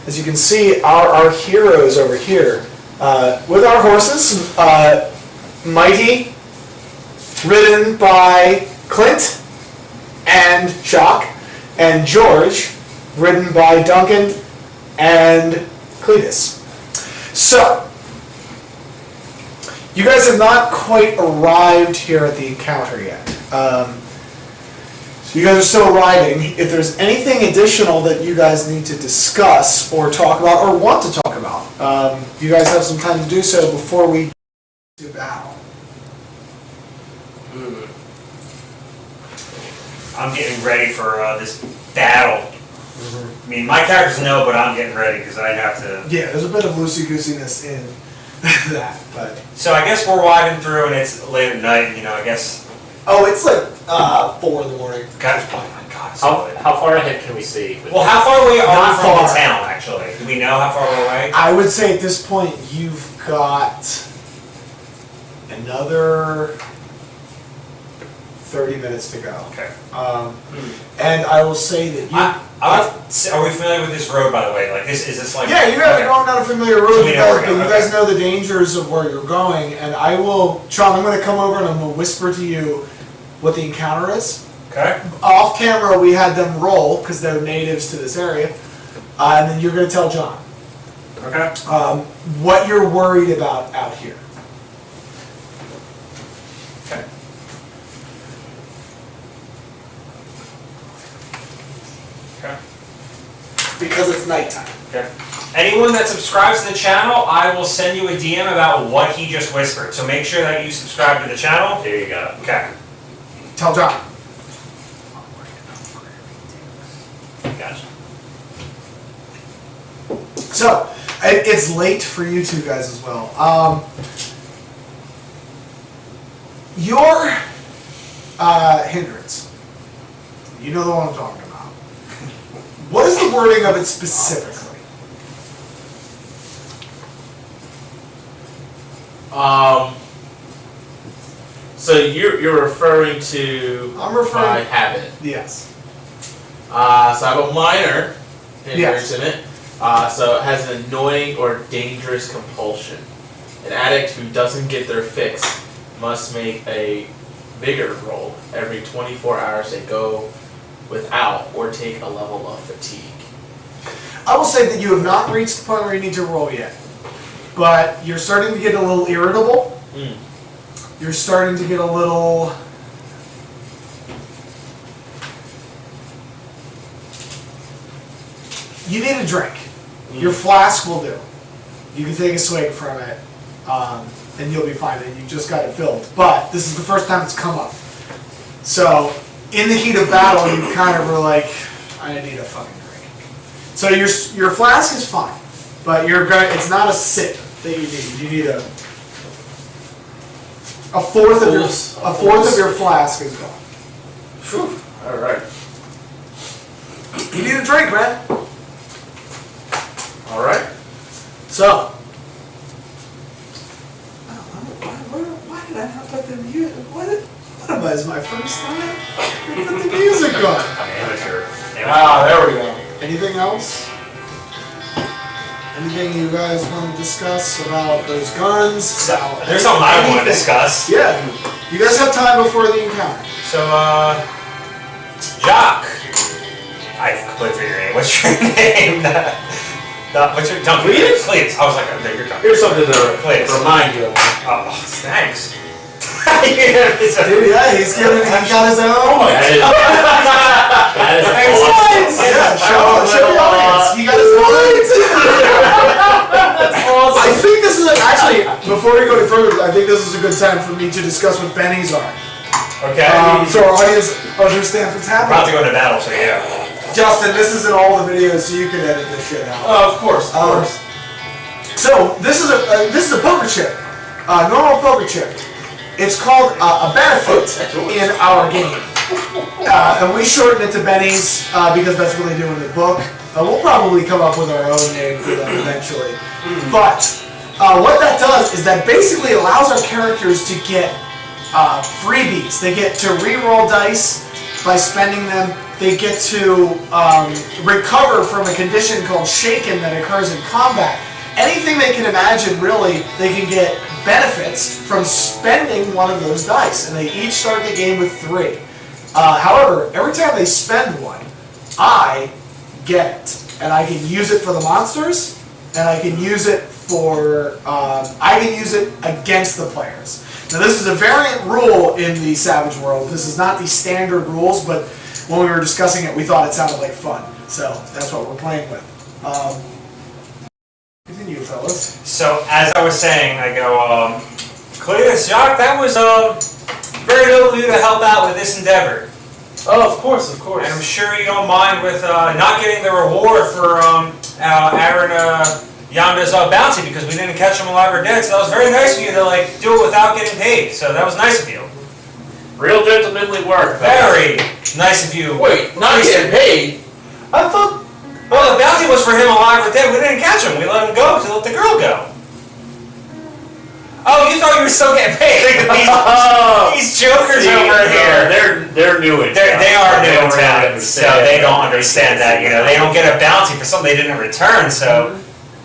As you can see, our heroes over here, with our horses, Mighty, ridden by Clint and Shock, and George, ridden by Duncan and Cletus. So, you guys have not quite arrived here at the encounter yet. You guys are still riding. If there's anything additional that you guys need to discuss or talk about or want to talk about, you guys have some time to do so before we do battle. I'm getting ready for this battle. I mean, my characters know, but I'm getting ready because I have to... Yeah, there's a bit of loosey-goosiness in that, but... So I guess we're riding through and it's late at night, you know, I guess... Oh, it's like 4 in the morning. God, oh my God. How far ahead can we see? Well, how far away are Not we from far. the town, actually? Do we know how far we're away? I would say at this point you've got another 30 minutes to go. Okay. And I will say that you... are we familiar with this road, by the way? Like, is this like... Yeah, you guys are going down a familiar road, So we know where we're but you going, guys know the dangers of where you're going, and I will... Sean, I'm going to come over and I'm going to whisper to you what the encounter is. Okay. Off camera, we had them roll, because they're natives to this area, and then you're going to tell John Okay. what you're worried about out here. Okay. Okay. Because it's nighttime. Okay. Anyone that subscribes to the channel, I will send you a DM about what he just whispered. So make sure that you subscribe to the channel. There you go. Okay. Tell John. Gotcha. So, it's late for you two guys as well. Your hindrance, you know the one I'm talking about. What is the wording of it specifically? So you're referring to I'm referring- my habit. Yes. So I have a minor hindrance Yes. in it. So it has an annoying or dangerous compulsion. An addict who doesn't get their fix must make a vigor roll every 24 hours they go without or take a level of fatigue. I will say that you have not reached the point where you need to roll yet, but you're starting to get a little irritable. You're starting to get a little... You need a drink. Your flask will do. You can take a swig from it, and you'll be fine, and you just got it filled. But this is the first time it's come up. So, in the heat of battle, you kind of were like, I need a fucking drink. So your flask is fine, but it's not a sip that you need. You need a fourth of your flask is gone. Whew. All right. You need a drink, man. All right. So. Why did I not put the music? What was my first time? I put the music on. Amateur. There we go. Anything else? Anything you guys want to discuss about those guns? There's something I want to discuss. Yeah. You guys have time before the encounter. So, Jock. I completely forget your name. What's your name? What's your Duncan? Cletus? Cletus. I was like, no, you're Duncan. Here's something to Cletus. remind you of. Oh, thanks. Dude, yeah, he's got his own. That is Excellent! Yeah, show the audience. He got his own. That's awesome. I think this is actually, before we go any further, I think this is a good time for me to discuss what bennies are. Okay. So our audience understands what's We're happening. about to go into battle, so yeah. Justin, this is in all the videos, so you can edit this shit out. Of course, of course. So this is a poker chip, normal poker chip. It's called a benefit in our game, and we shorten it to bennies because that's what they do in the book. We'll probably come up with our own name for them eventually. But what that does is that basically allows our characters to get freebies. They get to re-roll dice by spending them. they get to recover from a condition called shaken that occurs in combat. Anything they can imagine, really, they can get benefits from spending one of those dice, and they each start the game with 3. However, every time they spend one, I get it, and I can use it for the monsters, and I can use it for against the players. Now, this is a variant rule in the Savage World. This is not the standard rules, but when we were discussing it, we thought it sounded like fun, so that's what we're playing with. Continue, fellas. So, as I was saying, I go, Cletus, Jacques, that was very noble of you to help out with this endeavor. Oh, of course, of course. And I'm sure you don't mind with not getting the reward for Aaron Yanda's bounty because we didn't catch him alive or dead. So that was very nice of you to like do it without getting paid. So that was nice of you. Real gentlemanly work. Very nice of you. Wait, not getting paid? I thought... Well, the bounty was for him alive or dead. We didn't catch him. We let him go to let the girl go. Oh, you thought you were still getting paid? These jokers over here. They're new in town. They are new in They don't really town, understand. so they don't understand that. You know, they don't get a bounty for something they didn't return. So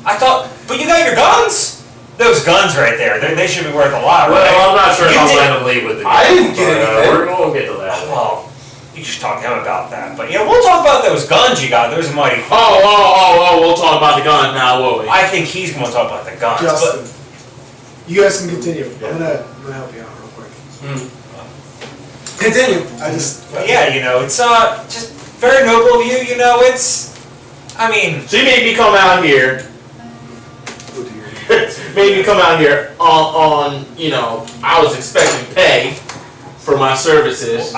I thought, but you got your guns. Those guns right there, they should be worth a lot, right? Well, I'm not sure if You I'll did- let him leave with the I didn't guns, get but, anything. we'll get to that. Well, you should talk to him about that. But yeah, we'll talk about those guns you got. Those are mighty. Oh, we'll talk about the gun now, will we? I think he's going to talk about the guns. Justin, you guys can continue. I'm gonna help you out real quick. Continue. But yeah, you know, it's just very noble of you. You know, I mean, So you made me come out here. Made me come out here on, you know, I was expecting pay for my services.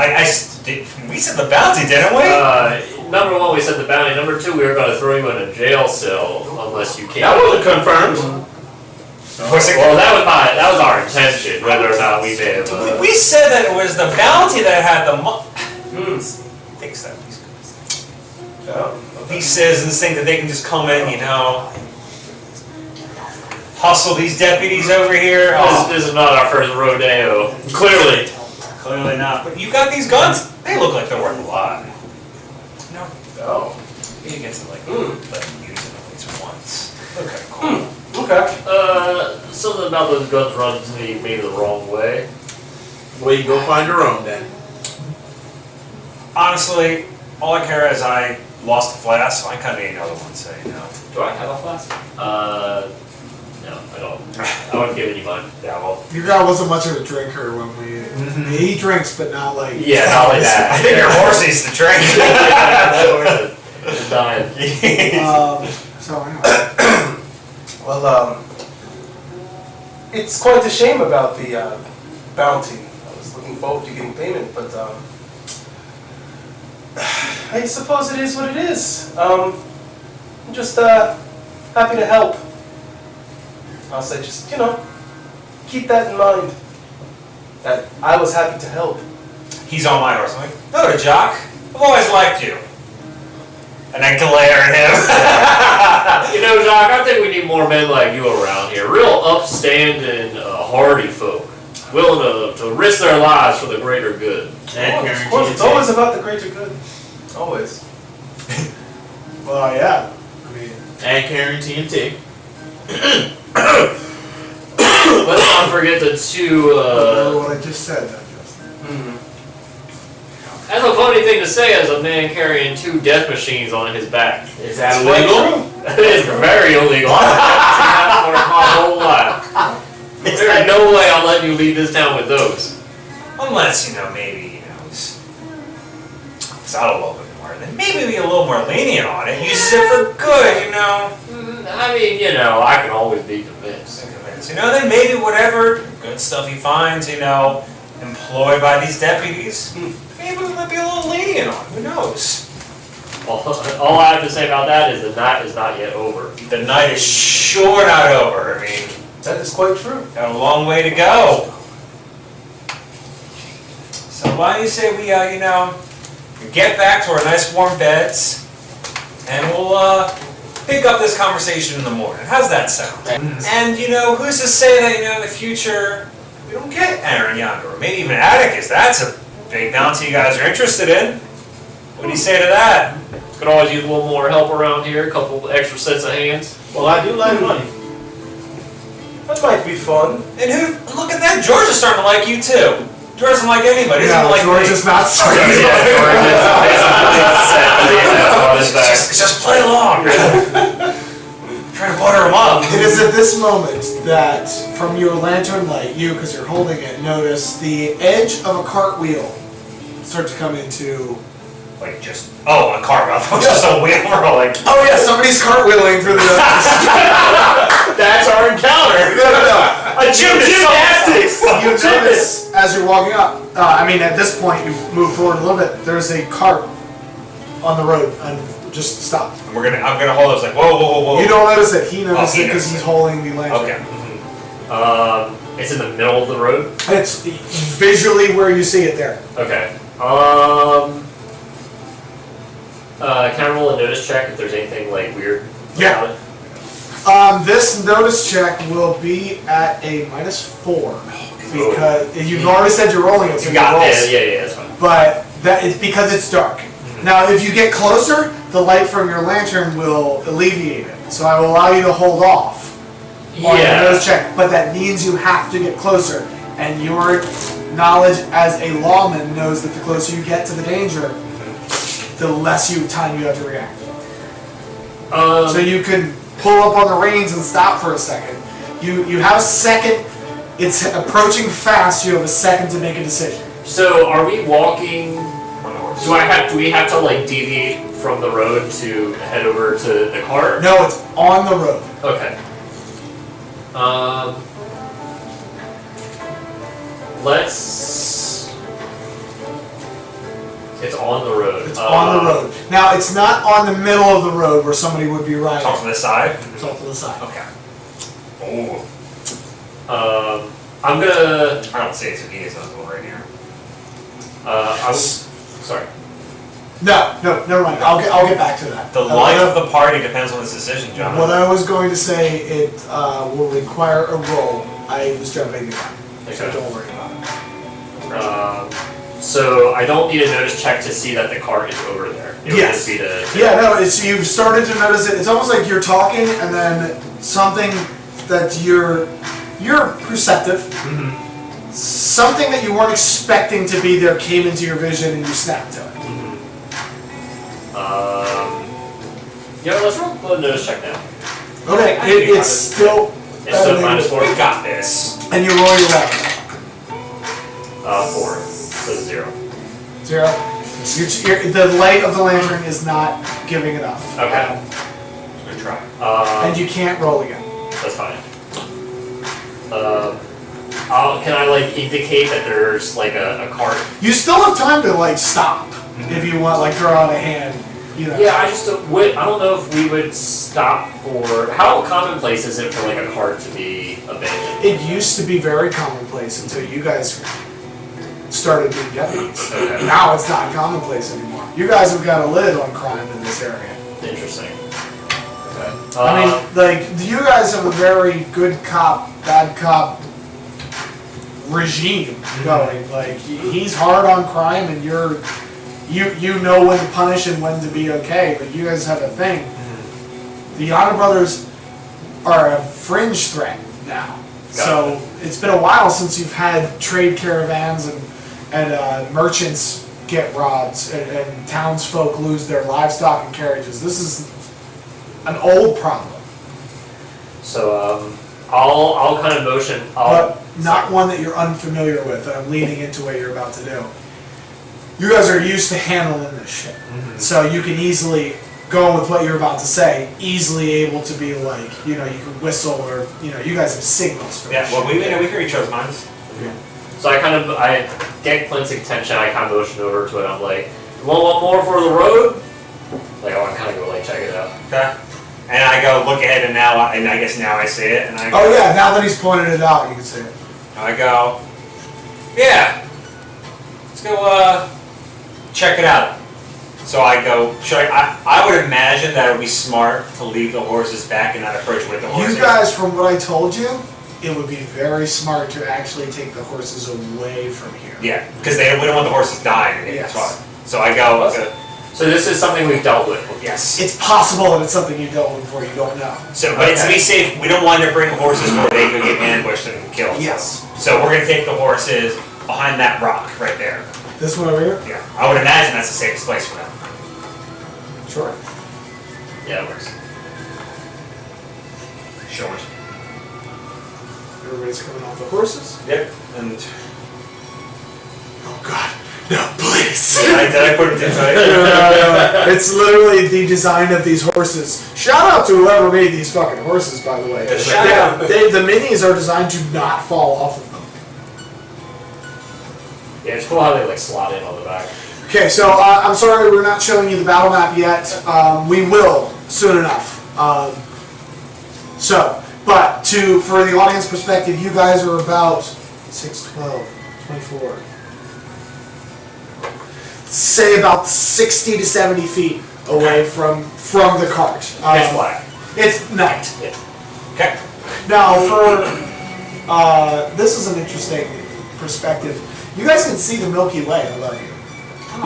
we said the bounty, didn't we? Number one, we said the bounty. Number two, we were going to throw you in a jail cell unless you came. That wasn't confirmed. Well, that was our intention, whether or not we may have. We said that it was the bounty that had the Fix that, please. These citizens think that they can just come in, you know, hustle these deputies over here. This is not our first rodeo. Clearly. Clearly not. But you got these guns? They look like they're worth a lot. No. Oh. You get to like let them use it at least once. Okay, cool. Okay. Something about those guns run to me maybe the wrong way. Well, you go find your own then. Honestly, all I care is I lost the flask, so I kind of need another one, so you know. Do I have a flask? No, I don't. I wouldn't give any mine. Yeah, well. Your guy wasn't much of a drinker when we. He drinks, but not like. Yeah, not like that. I think your horse needs to drink. It's dying. So anyway. Well, it's quite a shame about the bounty. I was looking forward to getting payment, but I suppose it is what it is. I'm just happy to help. I'll say just, you know, keep that in mind. That I was happy to help. He's on my horse. I'm like, no, Jock. I've always liked you. And I glare at him. You know, Jacques, I think we need more men like you around here. Real upstanding, hardy folk. Willing to risk their lives for the greater good. Of course, it's always about the greater good. Always. Well, yeah. I mean. And carrying TNT. Let's not forget the two, Remember what I just said, then, Justin. That's a funny thing to say as a man carrying 2 death machines on his back. Is that illegal? It's very illegal. I've never seen that for my whole life. There's no way I'm letting you leave this town with those. Unless, you know, maybe, you know, he's out a little bit more. Then maybe be a little more lenient on it. Uses it for good, you know. I mean, you know, I can always be convinced. You know, then maybe whatever good stuff he finds, you know, employed by these deputies, maybe we might be a little lenient on. Who knows? All I have to say about that is the night is not yet over. The night is sure not over. I mean, That is quite true. got a long way to go. So why don't you say we, you know, get back to our nice warm beds, and we'll pick up this conversation in the morning. How's that sound? And you know, who's to say that, you know, in the future we don't get Aaron Yonder, or maybe even Atticus? That's a big bounty you guys are interested in. What do you say to that? Could always use a little more help around here, a couple extra sets of hands. Well, I do like money. That might be fun. And look at that, George is starting to like you too. George doesn't like anybody, he doesn't like George me. is not starting. Just play along. Trying to butter him up. It is at this moment that, from your lantern light, you, because you're holding it, notice the edge of a cartwheel start to come into... Like a cartwheel, just a wheel rolling. Oh yeah, somebody's cartwheeling through the... That's our encounter! No. A gymnastics! You notice, as you're walking up, at this point, you've moved forward a little bit, there's a cart on the road, and just stop. I'm gonna hold it, it's like, whoa. You don't notice it, he notices he it because notices he's it. holding the lantern. Okay. It's in the middle of the road? It's visually where you see it there. Okay. Can I roll a notice check if there's anything like weird Yeah. about it? This notice check will be at a -4 because you've already said you're rolling it, so You got roll. this. Yeah, that's fine. But that is because it's dark. Now, if you get closer, the light from your lantern will alleviate it. So I will allow you to hold off on the notice check, but that means you have to get closer. And your knowledge as a lawman knows that the closer you get to the danger, the less time you have to react. So you can pull up on the reins and stop for a second. You have a second. It's approaching fast. You have a second to make a decision. So are we walking? Do we have to like deviate from the road to head over to the car? No, it's on the road. Okay. It's on the road. It's on the road. Now, it's not on the middle of the road where somebody would be riding. It's off to the side? It's off to the side. Okay. Oh. I'm gonna. I don't see it, so he is on right here. Sorry. No, never mind. I'll get back to that. The life of the party depends on this decision, John. What I was going to say, it will require a roll. I was jumping the gun, so Okay. don't worry about it. So I don't need a notice check to see that the cart is over there. It would Yes. just be to Yeah, no, you've started to notice it. It's almost like you're talking and then something that you're perceptive. Something that you weren't expecting to be there came into your vision and you snapped to it. Yeah, let's roll a notice check now. Okay, I think it's still... It's still -4. We got this. And you roll your weapon. 4. So 0. 0. The light of the lantern is not giving enough. Okay. Good try. And you can't roll again. That's fine. Can I like indicate that there's like a cart? You still have time to like stop if you want, like throw out a hand. You know. Yeah, I don't know if we would stop for. How commonplace is it for like a cart to be abandoned? It used to be very commonplace until you guys started being deputies. Okay. Now it's not commonplace anymore. You guys have got a lid on crime in this area. Interesting. Okay. I mean, like you guys have a very good cop, bad cop regime going. Like he's hard on crime, and you know when to punish and when to be okay. But you guys have a thing. The Honor Brothers are a fringe threat now. So it's been a while since you've had trade caravans and merchants get robbed and townsfolk lose their livestock and carriages. This is an old problem, So I'll kind of motion. but not one that you're unfamiliar with. And I'm leaning into what you're about to do. You guys are used to handling this shit, so you can easily go with what you're about to say. Easily able to be like, you can whistle or you guys have signals for Yeah, this well, shit. we hear each other's minds. So I get Clint's attention. I kind of motion over to it. I'm like, "You want one more for the road?" Like I kind of go like check it out. Okay. And I go look ahead, and I guess now I see it, and I go, Oh yeah, now that he's pointed it out, you can see it. I go, yeah, let's go check it out. So I go, I would imagine that it would be smart to leave the horses back and not approach with the horses. You guys, from what I told you, it would be very smart to actually take the horses away from here. Yeah, because we don't want the horses dying. Yes. So I go, So this is something we've dealt with before. Yes. It's possible that it's something you dealt with before, you don't know. So, but to be safe, we don't want to bring horses where they could get ambushed and killed. Yes. So we're gonna take the horses behind that rock right there. This one over here? Yeah. I would imagine that's the safest place for them. Sure. Yeah, it works. Sure. Everybody's coming off the horses. Yep. And Oh God, no, please. did I put it inside? No. It's literally the design of these horses. Shout out to whoever made these fucking horses, by the way. Yeah, shout out. The minis are designed to not fall off of them. Yeah, it's cool how they like slot in on the back. Okay, so I'm sorry we're not showing you the battle map yet. We will soon enough. But for the audience perspective, you guys are about 6, 12, 24. Say about 60 to 70 feet away from the cart. Pitch black. It's night. Yeah. Okay. Now, this is an interesting perspective. You guys can see the Milky Way above you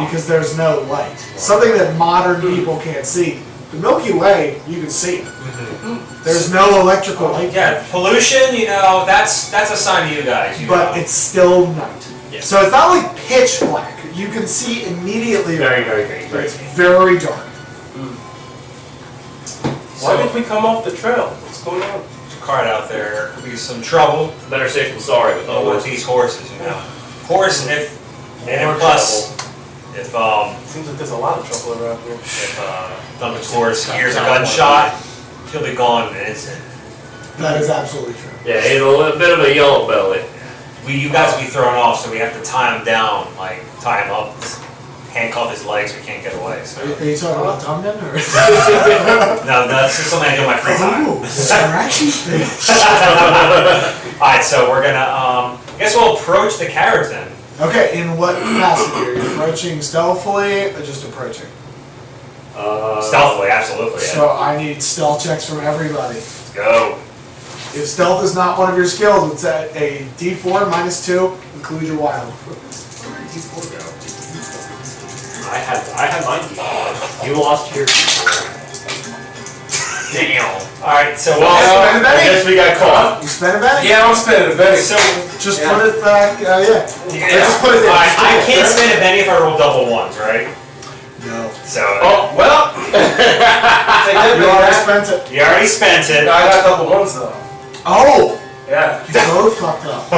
because there's no light. Something that modern people can't see. The Milky Way, you can see it. There's no electrical light. Yeah, pollution, that's a sign to you guys. But it's still night. Yeah. So it's not like pitch black. You can see immediately. Very, very green. But Very it's green. very dark. Why did we come off the trail? What's going on? There's a cart out there. Could be some trouble Better safe than sorry with all with this. these horses, Horse, and More plus, if Seems like there's a lot of trouble around here. Duncan's horse hears a gunshot, he'll be gone in an instant. That is absolutely true. Yeah, he's a bit of a yellow belly. You guys will be thrown off, so we have to tie him down, tie him up, handcuff his legs, so he can't get away. So. Are you talking about Tom then, or? No, that's just something I do in my free time. Ooh, scratchy face. Alright, so we're gonna, I guess we'll approach the carriage then. Okay, in what capacity? Are you approaching stealthily or just approaching? Stealthily, absolutely. Yeah. So I need stealth checks from everybody. Let's go. If stealth is not one of your skills, it's at a D4 -2, include your wild. Where did D4 go? I had mine. You lost yours. Damn. Alright, so Well, I guess we got caught. You spend a penny? Yeah, I'm spending a penny. So, Just put it back, yeah. Just put it there. Alright, I can't spend a penny if I roll double ones, right? No. So, Well, take that You already back. spent it. you already spent it. I got double ones though. Oh! Yeah. You both fucked up.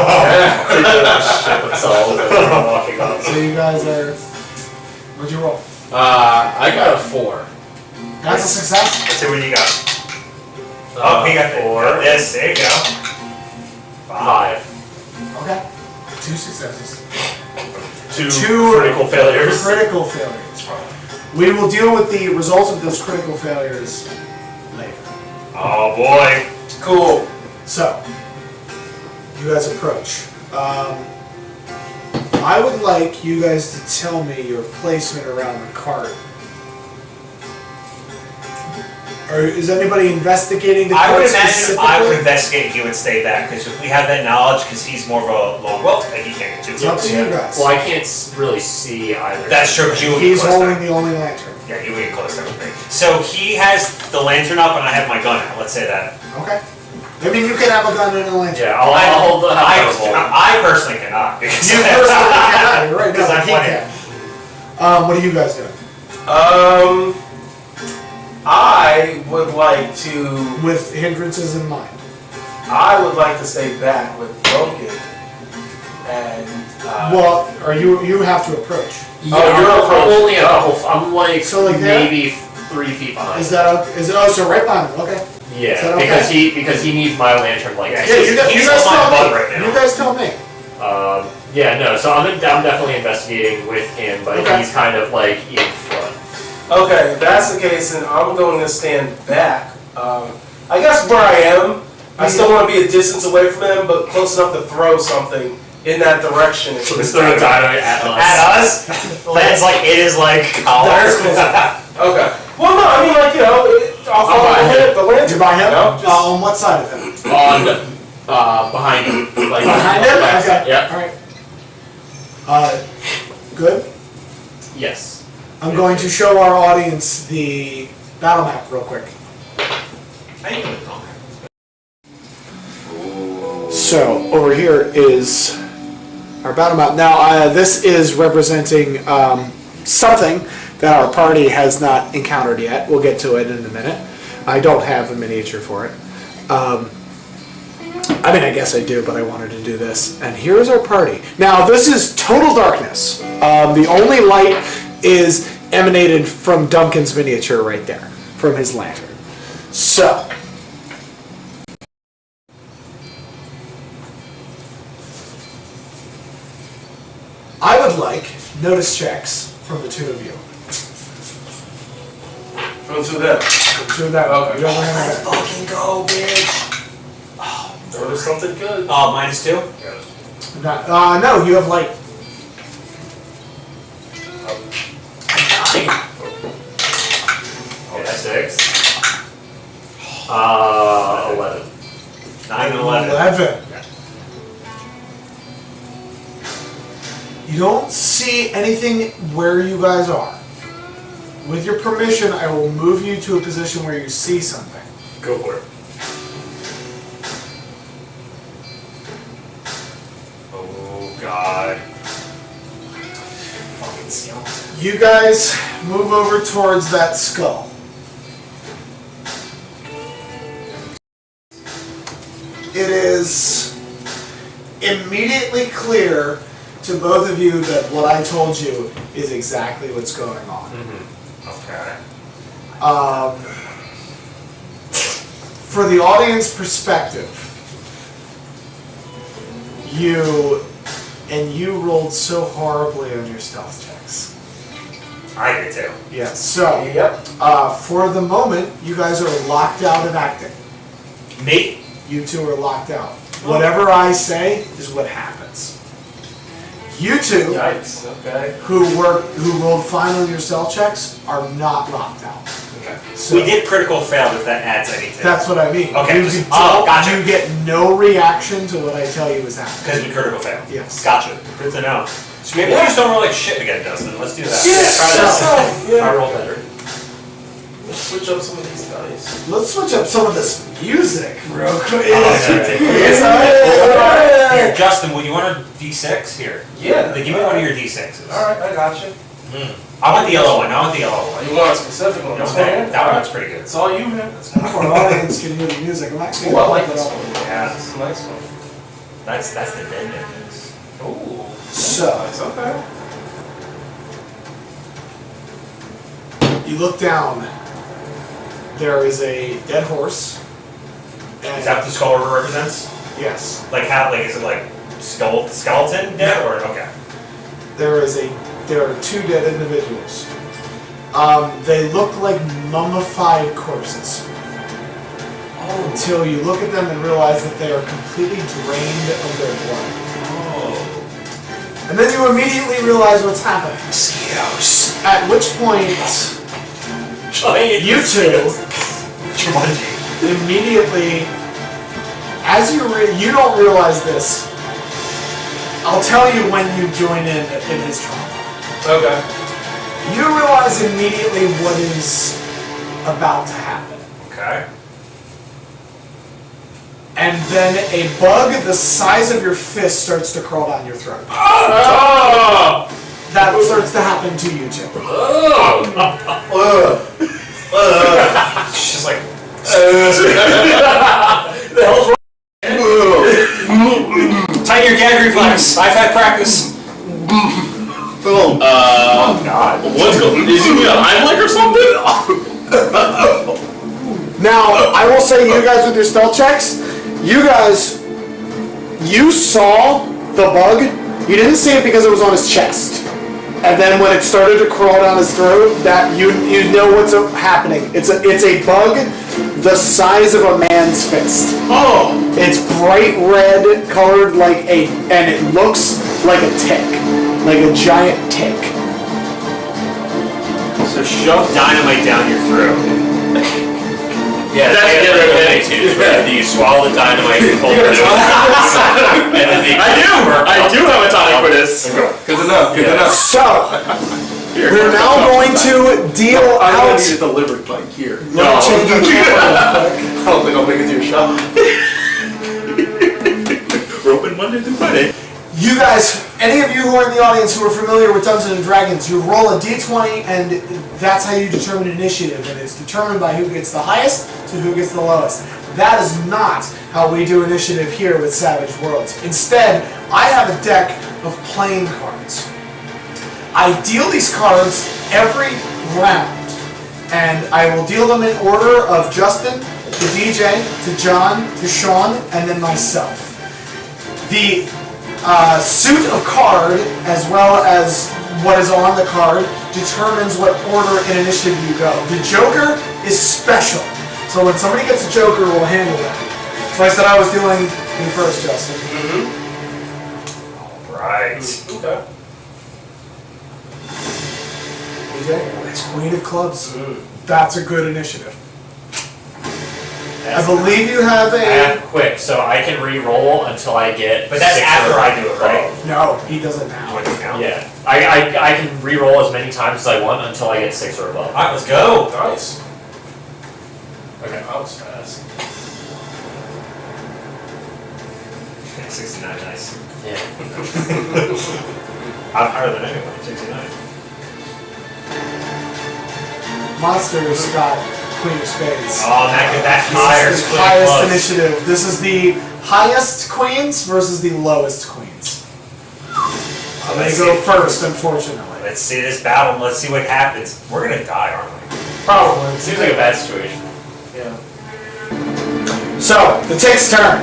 So you guys are... What'd you roll? I got a 4. That's a success. Let's see what you got. Oh, he got 4. Yes, there you go. 5. Okay. 2 successes. Two critical failures. Critical failures. We will deal with the results of those critical failures later. Oh boy. Cool. So, you guys approach. I would like you guys to tell me your placement around the cart. Or is anybody investigating the I cart would imagine specifically? I would investigate, he would stay back, because if we have that knowledge, because he's more of a lone wolf, and he can't get It's too up to you guys. Well, I can't really see either. That's true, because you would be He's close holding to the only lantern. Yeah, you would get close to everything. So he has the lantern up, and I have my gun out, let's say that. Okay. I mean, you can have a gun and a lantern. Yeah, I'll hold the I personally cannot, because You personally cannot, you're right, Because no, I'm he playing. can. What are you guys doing? I would like to. With hindrances in mind. I would like to stay back with Duncan. And. Well, you have to approach. Yeah, you're I'm only a couple. I'm like, So like that? maybe 3 feet behind. Is that so right behind him, okay. Yeah, Is that okay? because he needs my lantern like. Yeah, Yeah, you he's guys on my tell butt me. right now. You guys tell me. Yeah, no. So I'm definitely investigating with him, but Okay. he's kind of like in front. Okay, if that's the case, then I'm going to stand back. I guess where I am, I still want to be a distance away from him, but close enough to throw something in that direction. if So he's let's throw a dynamite at us. At us? Lance, it is like That's close enough. Okay. Well, no, I mean, I'll follow behind the lantern. You're by him? No, just- On what side of him? Behind him. Like Behind him? back Okay. side. Yep. Alright. Good? Yes. I'm going to show our audience the battle map real quick. So, over here is our battle map. Now, this is representing something that our party has not encountered yet. We'll get to it in a minute. I don't have a miniature for it. I mean, I guess I do, but I wanted to do this. And here's our party. Now, this is total darkness. The only light is emanated from Duncan's miniature right there, from his lantern. So, I would like notice checks from the two of you. From to them. From that. Okay. Let's fucking go, bitch. Notice something good. Oh, -2? No, you have light. 9. Okay, 6. 11. 9 and 11. 11. You don't see anything where you guys are. With your permission, I will move you to a position where you see something. Go for it. Oh, God. Fucking skeleton. You guys move over towards that skull. It is immediately clear to both of you that what I told you is exactly what's going on. Okay. For the audience perspective, you rolled so horribly on your stealth checks. I did too. Yeah, so Yep. for the moment, you guys are locked out of acting. Me? You two are locked out. Whatever I say is what happens. You two, Yikes. Okay. who rolled fine on your stealth checks, are not locked out. Okay. So We did critical fail if that adds anything. that's what I mean. Okay, You, just- don't- gotcha. you get no reaction to what I tell you is happening. Because we critical fail. Yes. Gotcha. Good to know. So maybe we just don't roll like shit again, Dustin. Let's do that. Yes. Try this. Yeah. I roll better. Let's switch up some of these dice. Let's switch up some of this music real quick. Here, Justin, would you want a D6 here? Yeah. Give me one of your D6s. Alright, I got you. I want the yellow one. I want the yellow one. You want a specific one? This one Okay, here? that one looks pretty good. It's all you, man. Our audience can hear the music. I'm actually Ooh, I like gonna this put it one. up. Yeah. This is a nice one. That's the Deadlands. Ooh. So, Nice, okay. you look down. There is a dead horse. And Is that what the skull river represents? yes. Like how? Like is it like skeleton dead or okay? There are two dead individuals. They look like mummified corpses. Until you look at them and realize that they are completely drained of their blood. Oh. And then you immediately realize what's happening. Mosquitoes. At which point, you two Jumanji. immediately, as you don't realize this, I'll tell you when you join in his trauma. Okay. You realize immediately what is about to happen. Okay. And then a bug the size of your fist starts to crawl down your throat. Oh! That starts to happen to you two. It's just like The hell's wrong? tighten your gag reflex. I've had practice. Oh God. What's going? Is he a Heimlich or something? Now, I will say, you guys with your stealth checks, you saw the bug. You didn't see it because it was on his chest. And then when it started to crawl down his throat, that you know what's happening. It's a bug the size of a man's fist. Oh! It's bright red colored and it looks like a tick. Like a giant tick. So shove dynamite down your throat. Yeah, that's the other thing too. Do you swallow the dynamite and pull it out? I do have a tonic for this. Good enough. Good enough. So, We're now going to deal I'm gonna out. need it delivered like here. No. Change the camera real quick. I don't think I'll make it to your shop. We're open Monday through Friday. You guys, any of you who are in the audience who are familiar with Dungeons and Dragons, you roll a d20 and that's how you determine initiative. And it's determined by who gets the highest to who gets the lowest. That is not how we do initiative here with Savage Worlds. Instead, I have a deck of playing cards. I deal these cards every round. And I will deal them in order of Justin, to DJ, to John, to Sean, and then myself. The suit of card, as well as what is on the card, determines what order in initiative you go. The Joker is special. So when somebody gets a Joker, we'll handle that. So I said I was dealing you first, Justin. Right. Okay. DJ, it's Queen of Clubs. That's a good initiative. I believe you have I a... have quick, so I can re-roll until I get. But that's 6 after or I do it, right? above. No, he doesn't now. What do you count? Yeah, I can re-roll as many times as I want until I get 6 or above. Alright, let's go. Nice. Okay. That was fast. 69, nice. Yeah. I'm higher than anyone, 69. Monsters got Queen of Spades. Oh, that higher This is the split highest plus. initiative. This is the highest queens versus the lowest queens. So they let's go see. first, unfortunately. Let's see this battle and let's see what happens. We're gonna die, aren't we? Probably. Seems like a bad situation. Yeah. So, the tick's turn.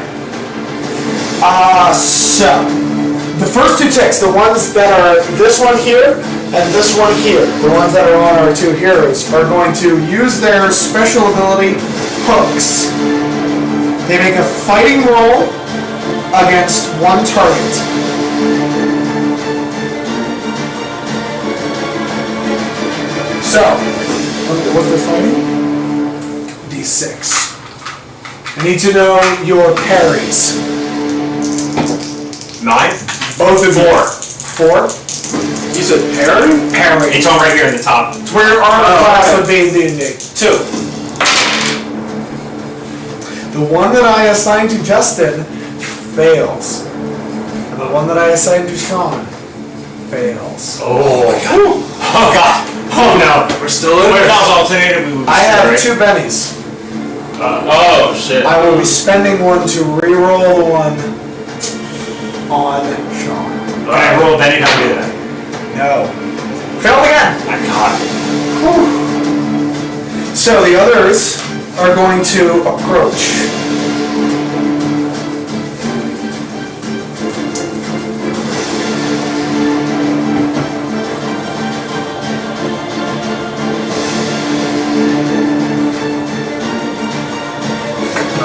So, the first two ticks, the ones that are this one here and this one here, the ones that are on our two heroes, are going to use their special ability, hooks. They make a fighting roll against one target. So, what's the fighting? D6. I need to know your parries. 9? Both of you. 4? You said parry? Parry. It's on right here in the top. It's where armor class would be in D&D. 2. The one that I assigned to Justin fails. And the one that I assigned to Sean fails. Oh god. Oh no. We're still in If there. that was alternated, we would be I have screwed. 2 bennies. Oh shit. I will be spending one to re-roll the one on Sean. Can I roll a Benny? Don't do that. No. Failed again! My god. So the others are going to approach.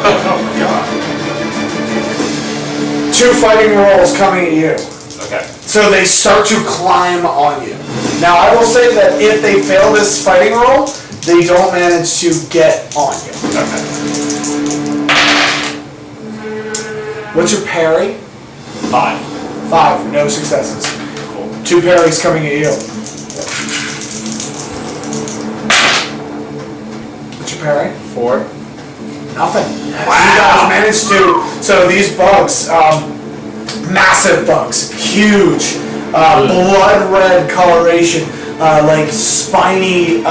Oh my god. 2 fighting rolls coming at you. Okay. So they start to climb on you. Now I will say that if they fail this fighting roll, they don't manage to get on you. Okay. What's your parry? 5. 5, no successes. Cool. 2 parries coming at you. What's your parry? 4. Nothing. You guys managed to, so these bugs, massive bugs, huge, blood red coloration, like spiny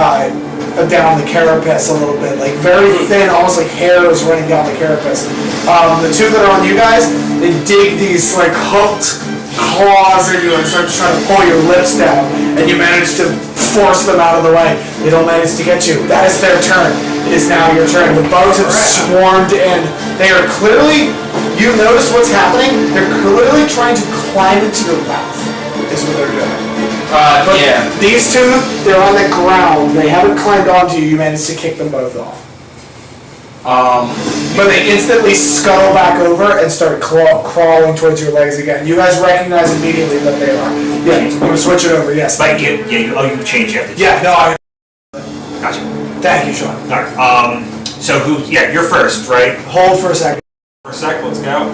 down the carapace a little bit, like very thin, almost like hairs running down the carapace. The 2 that are on you guys, they dig these like hooked claws in you and start trying to pull your lips down, and you manage to force them out of the way. They don't manage to get you. That is their turn. It is now your turn. The bugs have swarmed in. They are clearly, you notice what's happening? They're clearly trying to climb into your mouth, is what they're doing. But Yeah. these 2, they're on the ground. They haven't climbed onto you. You managed to kick them both off. But they instantly scuttle back over and start crawling towards your legs again. You guys recognize immediately that they are. Yeah, I'm gonna switch it over, yes. Like you change it. Yeah, no, I... Gotcha. Thank you, Sean. Alright, so you're first, right? Hold for a second. For a sec, let's go.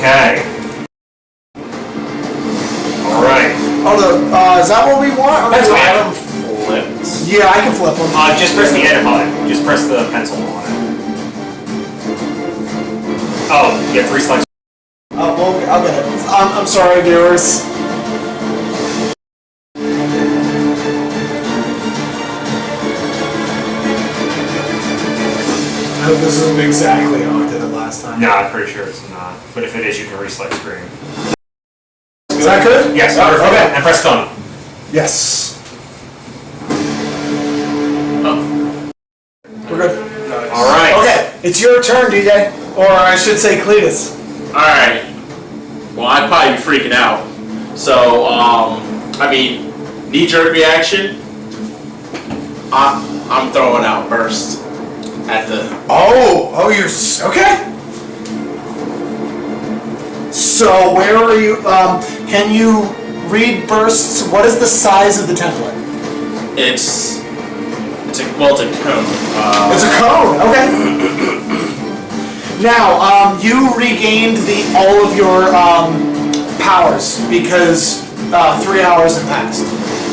Okay. Alright. Oh, is that what we want? Or That's do we- fine. Flipped. Yeah, I can flip them. Just press the edit button. Just press the pencil on it. Oh, you have 3 selections. Oh, well, I'll get it. I'm sorry, viewers. I hope this isn't exactly how I did it last time. No, I'm pretty sure it's not. But if it is, you can reselect screen. Is that good? Yes, Oh, perfect. okay. And press done. Yes. We're good. Alright. Okay, it's your turn, DJ. Or I should say Cletus. Alright. Well, I'd probably be freaking out. So, I mean, knee-jerk reaction. I'm throwing out burst at the. Oh, you're okay. So where are you? Can you read bursts? What is the size of the template? It's a cone. It's a cone. Okay. Now, you regained all of your powers because 3 hours have passed.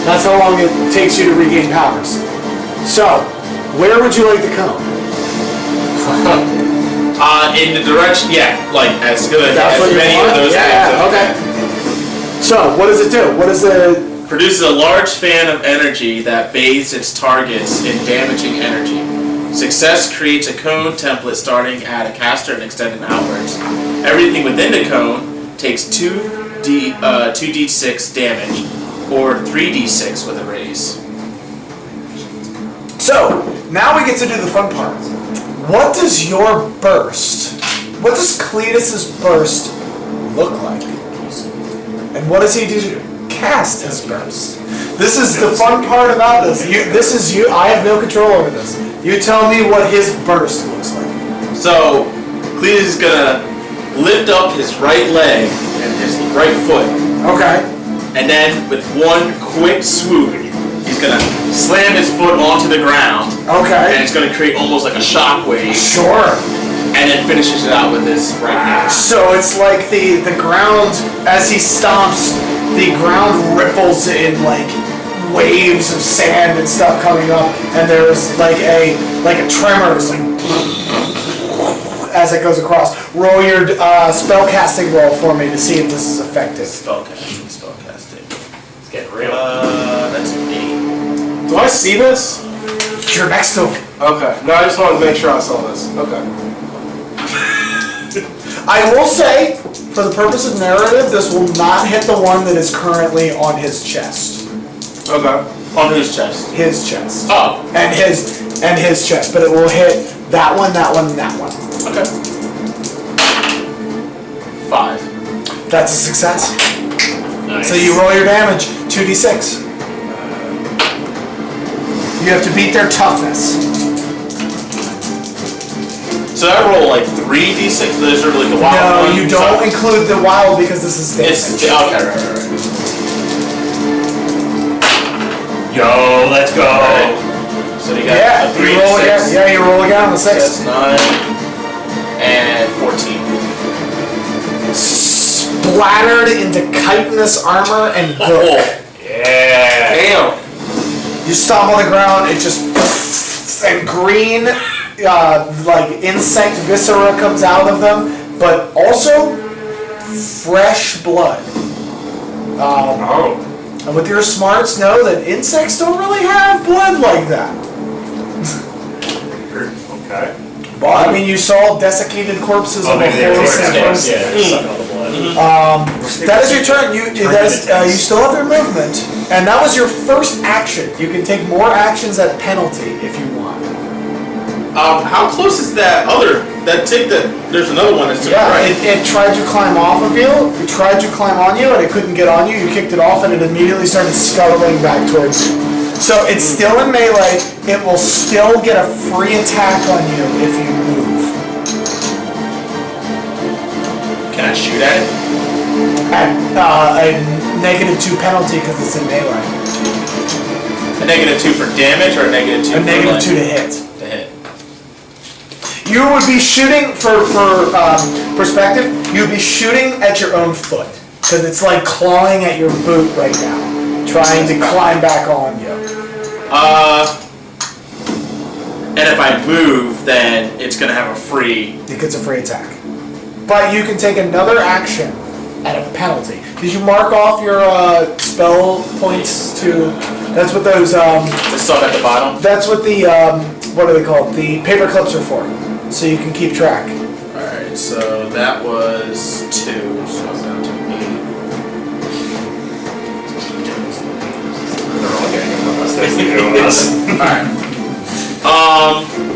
That's how long it takes you to regain powers. So, where would you like the cone? In the direction, yeah, like as good That's as what you many want? of those Yeah, things. okay. So, what does it do? What is the... Produces a large fan of energy that bathes its targets in damaging energy. Success creates a cone template starting at a caster and extending outwards. Everything within the cone takes 2d6 damage, or 3d6 with a raise. So, now we get to do the fun part. What does your burst, what does Cletus's burst look like? And what does he do to cast his burst? This is the fun part about this. I have no control over this. You tell me what his burst looks like. So, Cletus is gonna lift up his right leg and his right foot, Okay. and then with one quick swoop, he's gonna slam his foot onto the ground, and Okay. it's gonna create almost like a shockwave, Sure. and then finishes it out with his right hand. So it's like the ground, as he stomps, the ground ripples in like waves of sand and stuff coming up, and there's like a tremor, it's like as it goes across. Roll your spellcasting roll for me to see if this is effective. Spellcasting. It's getting real. That's an 8. Do I see this? You're next to him. Okay. No, I just wanted to make sure I saw this. Okay. I will say, for the purpose of narrative, this will not hit the one that is currently on his chest. Okay. On his chest. His chest. Oh, And his chest, but it will hit that one, that one, and that one. okay. 5. That's a success. Nice. So you roll your damage, 2d6. You have to beat their toughness. So I roll like 3d6. Those are like the wild No, ones. you don't include the wild because this is damage. It's okay, right. Yo, let's go. Alright. So you got Yeah, a 3 you roll again. 6. Yeah, you roll again on the That's 6. 9 and 14. Splattered into chitinous armor and gook. Yeah. Damn. You stomp on the ground, it just and green, like insect viscera comes out of them, but also fresh blood. Oh. And with your smarts, know that insects don't really have blood like that. Okay. Well, I mean, you saw desiccated corpses Oh, of maybe they're horse and corpses. horse. Yeah, suck all the blood. That is your turn. You still have your movement, and that was your first action. You can take more actions at penalty if you want. How close is that tick that, there's another one that's to the Yeah, right. it tried to climb off of you. It tried to climb on you, and it couldn't get on you. You kicked it off, and it immediately started scuttling back towards you. So it's still in melee. It will still get a free attack on you if you move. Can I shoot at it? At a -2 penalty because it's in melee. A -2 for damage or a -2 A for -2 like, to hit. to hit? You would be shooting for perspective. You'd be shooting at your own foot because it's like clawing at your boot right now, trying to climb back on you. And if I move, then it's gonna have a free. It gets a free attack. But you can take another action at a penalty. Did you mark off your spell points to? That's what those. The sub at the bottom. That's what the what are they called? The paper clips are for, so you can keep track. All right, so that was 2, so I'm down to 8. All right.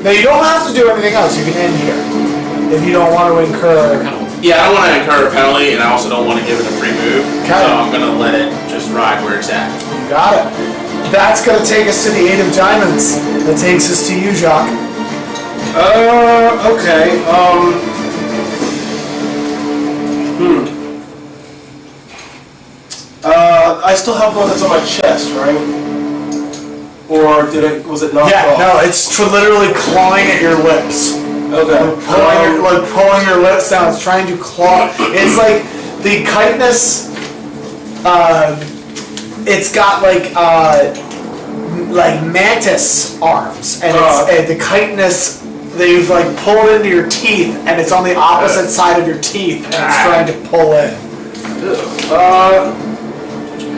Now you don't have to do anything else. You can end here if you don't want to incur. Yeah, I don't want to incur a penalty, and I also don't want to give it a free move. Okay. So I'm gonna let it just ride where it's at. You got it. That's gonna take us to the 8 of diamonds. That takes us to you, Jacques. Okay. I still have one that's on my chest, right? Or was it knocked Yeah, off? no, it's literally clawing at your lips. Okay. Pulling your lips down. It's trying to claw. It's like the chitinous. It's got like mantis arms, and it's the chitinous. They've like pulled into your teeth, and it's on the opposite side of your teeth, and it's trying to pull in.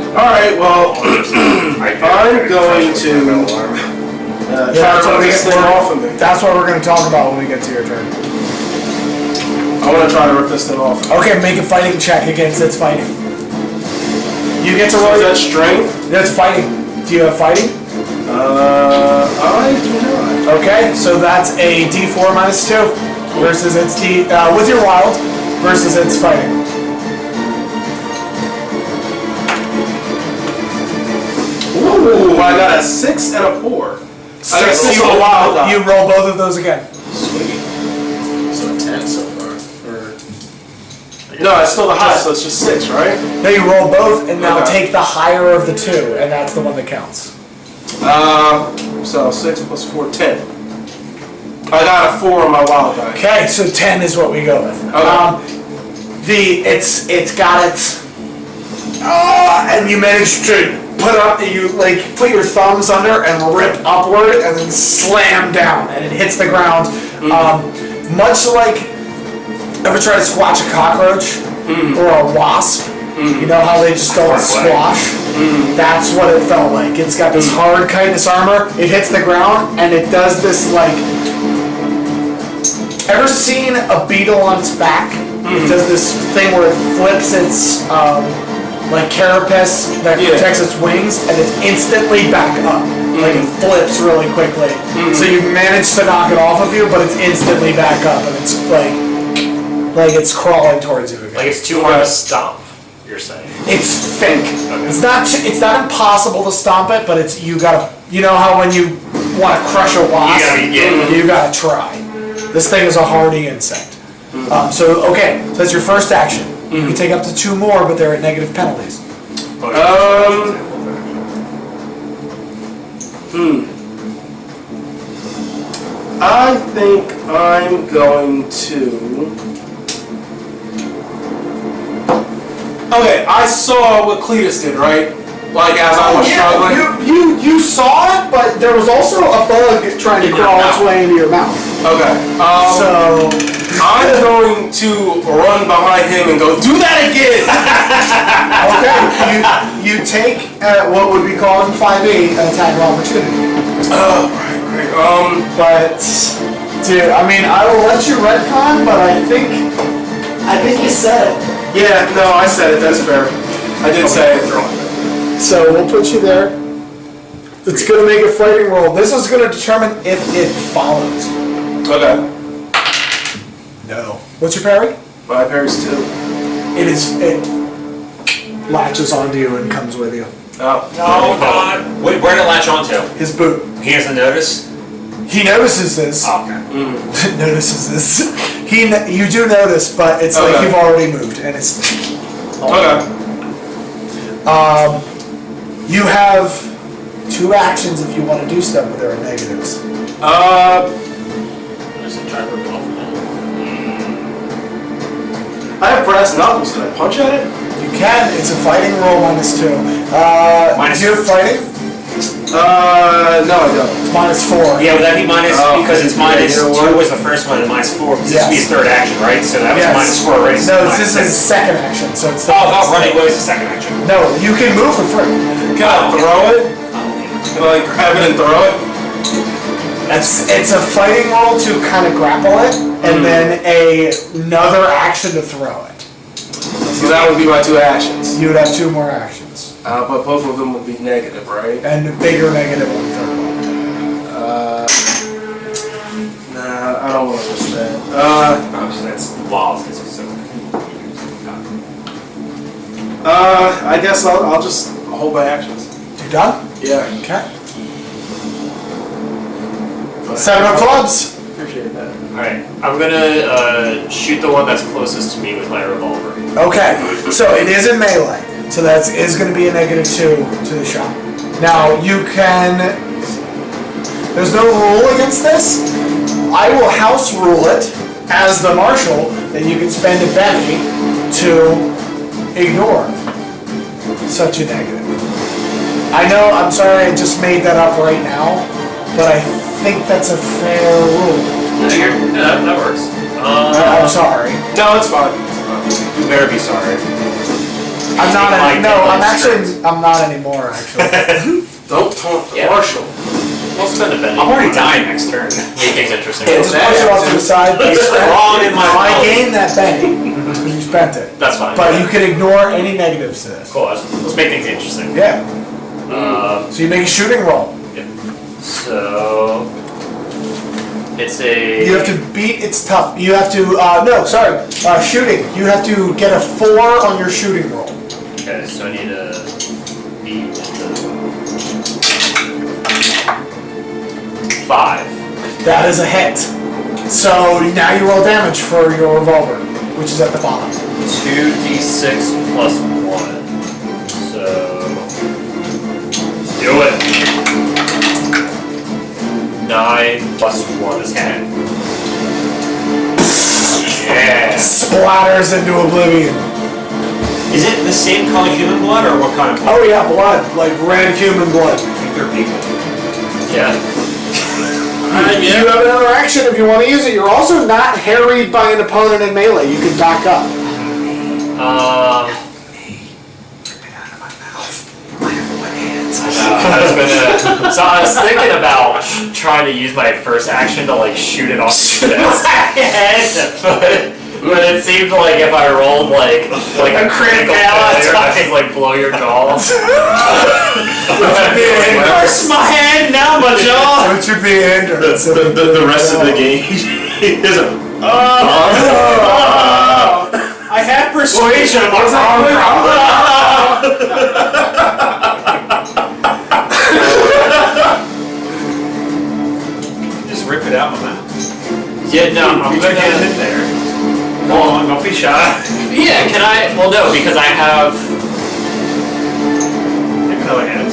Alright, well, I'm going to try to rip this thing off of me. That's what we're going to talk about when we get to your turn. I want to try to rip this thing off. Okay, make a fighting check against its fighting. You get to So roll. is that strength? That's fighting. Do you have fighting? I do not. Okay, so that's a D4 minus 2 versus its with your wild versus its fighting. Ooh, I got a 6 and a 4. I got 6 you, on the wild die. you roll both of those again. Sweet. So 10 so far. No, it's still the highest, so it's just 6, right? No, you roll both, and now Okay. take the higher of the two, and that's the one that counts. So 6 plus 4, 10. I got a 4 on my wild die. Okay, so 10 is what we go with. Okay. It's got its. And you manage to put your thumbs under and rip upward and then slam down, and it hits the ground. Much like, ever try to squash a cockroach or a wasp? You know how they just don't squash? That's what it felt like. It's got this hard chitinous armor. It hits the ground and it does this like. Ever seen a beetle on its back? It does this thing where it flips its like carapace that protects its wings, and it's instantly back up. Like it flips really quickly. So you manage to knock it off of you, but it's instantly back up, and it's like it's crawling towards you again. Like it's too hard to stomp, you're saying. It's thick. It's not impossible to stomp it, but it's you know how when you want to crush a wasp, you gotta try. This thing is a hardy insect. So that's your first action. You can take up to 2 more, but they're at negative penalties. I think I'm going to. Okay, I saw what Cletus did, right? Like as I was struggling. You saw it, but there was also a bug trying to crawl its way into your mouth. Okay. So I'm going to run behind him and go, do that again! okay, you take what would be called in 5e an attack of opportunity. Oh, right. But dude, I mean, I will let you retcon, but I think you said it. Yeah, no, I said it. That's fair. I did say it. So we'll put you there. It's going to make a fighting roll. This is going to determine if it follows. Okay. No. What's your parry? My parry's 2. It latches onto you and comes with you. Oh. Oh God! Wait, where did it latch onto? His boot. He doesn't notice? He notices this. Oh, okay. Notices this. You do notice, but it's like you've already moved, and it's. Okay. You have 2 actions if you want to do stuff, but there are negatives. just try to rip it off of that. I have brass knuckles. Can I punch at it? You can. It's a fighting roll -2. Minus- You're fighting? No, I don't. It's -4. Yeah, would that be minus, Oh, because it's yeah, minus you know 2 what? was the first one and -4, because this would be his Yes. third action, right? So that was Yes. -4 already. so No, minus this is six. his second action, so it's the Oh, running away is the second action. No, you can move for free. Can I throw it? Can I like grab it and throw it? It's a fighting roll to kind of grapple it, and then another action to throw it. So that would be my 2 actions. You would have 2 more actions. But both of them would be negative, right? And a bigger negative on the third one. Nah, I don't want to risk that. Oh, so that's laws, because it's so... I guess I'll just hold my actions. You done? Yeah. Okay. 7 of clubs. Appreciate that. Alright, I'm gonna shoot the one that's closest to me with my revolver. Okay, so it is in melee, so that is going to be a -2 to the shot. Now you can. There's no rule against this. I will house rule it as the marshal that you can spend a Benny to ignore such a negative. I know. I'm sorry, I just made that up right now, but I think that's a fair rule. Yeah, that works. I'm sorry. No, it's fine. You better be sorry. I'm not. Like No, I'm Deadlands actually. strings. I'm not anymore. Actually. Don't taunt the Yeah. marshal. We'll spend a penny. I'm already dying next turn. Make things interesting. Yeah, just push it off to the side. It's wrong in my Now, I mouth. gained that Benny because you spent it, That's fine. but you can ignore any negatives to this. Cool, let's make things interesting. Yeah. Um, So you make a shooting roll. so... It's a... You have to beat. It's tough. You have to. No, sorry. Shooting. You have to get a 4 on your shooting roll. Okay, so I need a beat into 5. That is a hit. So now you roll damage for your revolver, which is at the bottom. 2d6 plus 1. So... Do it! 9 plus 1 is 10. Yeah! Splatters into oblivion. Is it the same color human blood, or what kind of blood? Oh yeah, blood, like red human blood. I think they're people. Yeah. You have another action if you want to use it. You're also not harried by an opponent in melee. You can back up. So I was thinking about trying to use my first action to like shoot it off the chest. but it seemed like if I rolled like a critical failure, I could like blow your jaw. First my hand, now my jaw! Which would be a hindrance. The rest of the game is a. I had persuasion, I was Just rip it out my mouth. Yeah, no, I'm Put your hand gonna. in there. Go on, don't be shy. Yeah, can I? Well, no, because I have. Take another hand.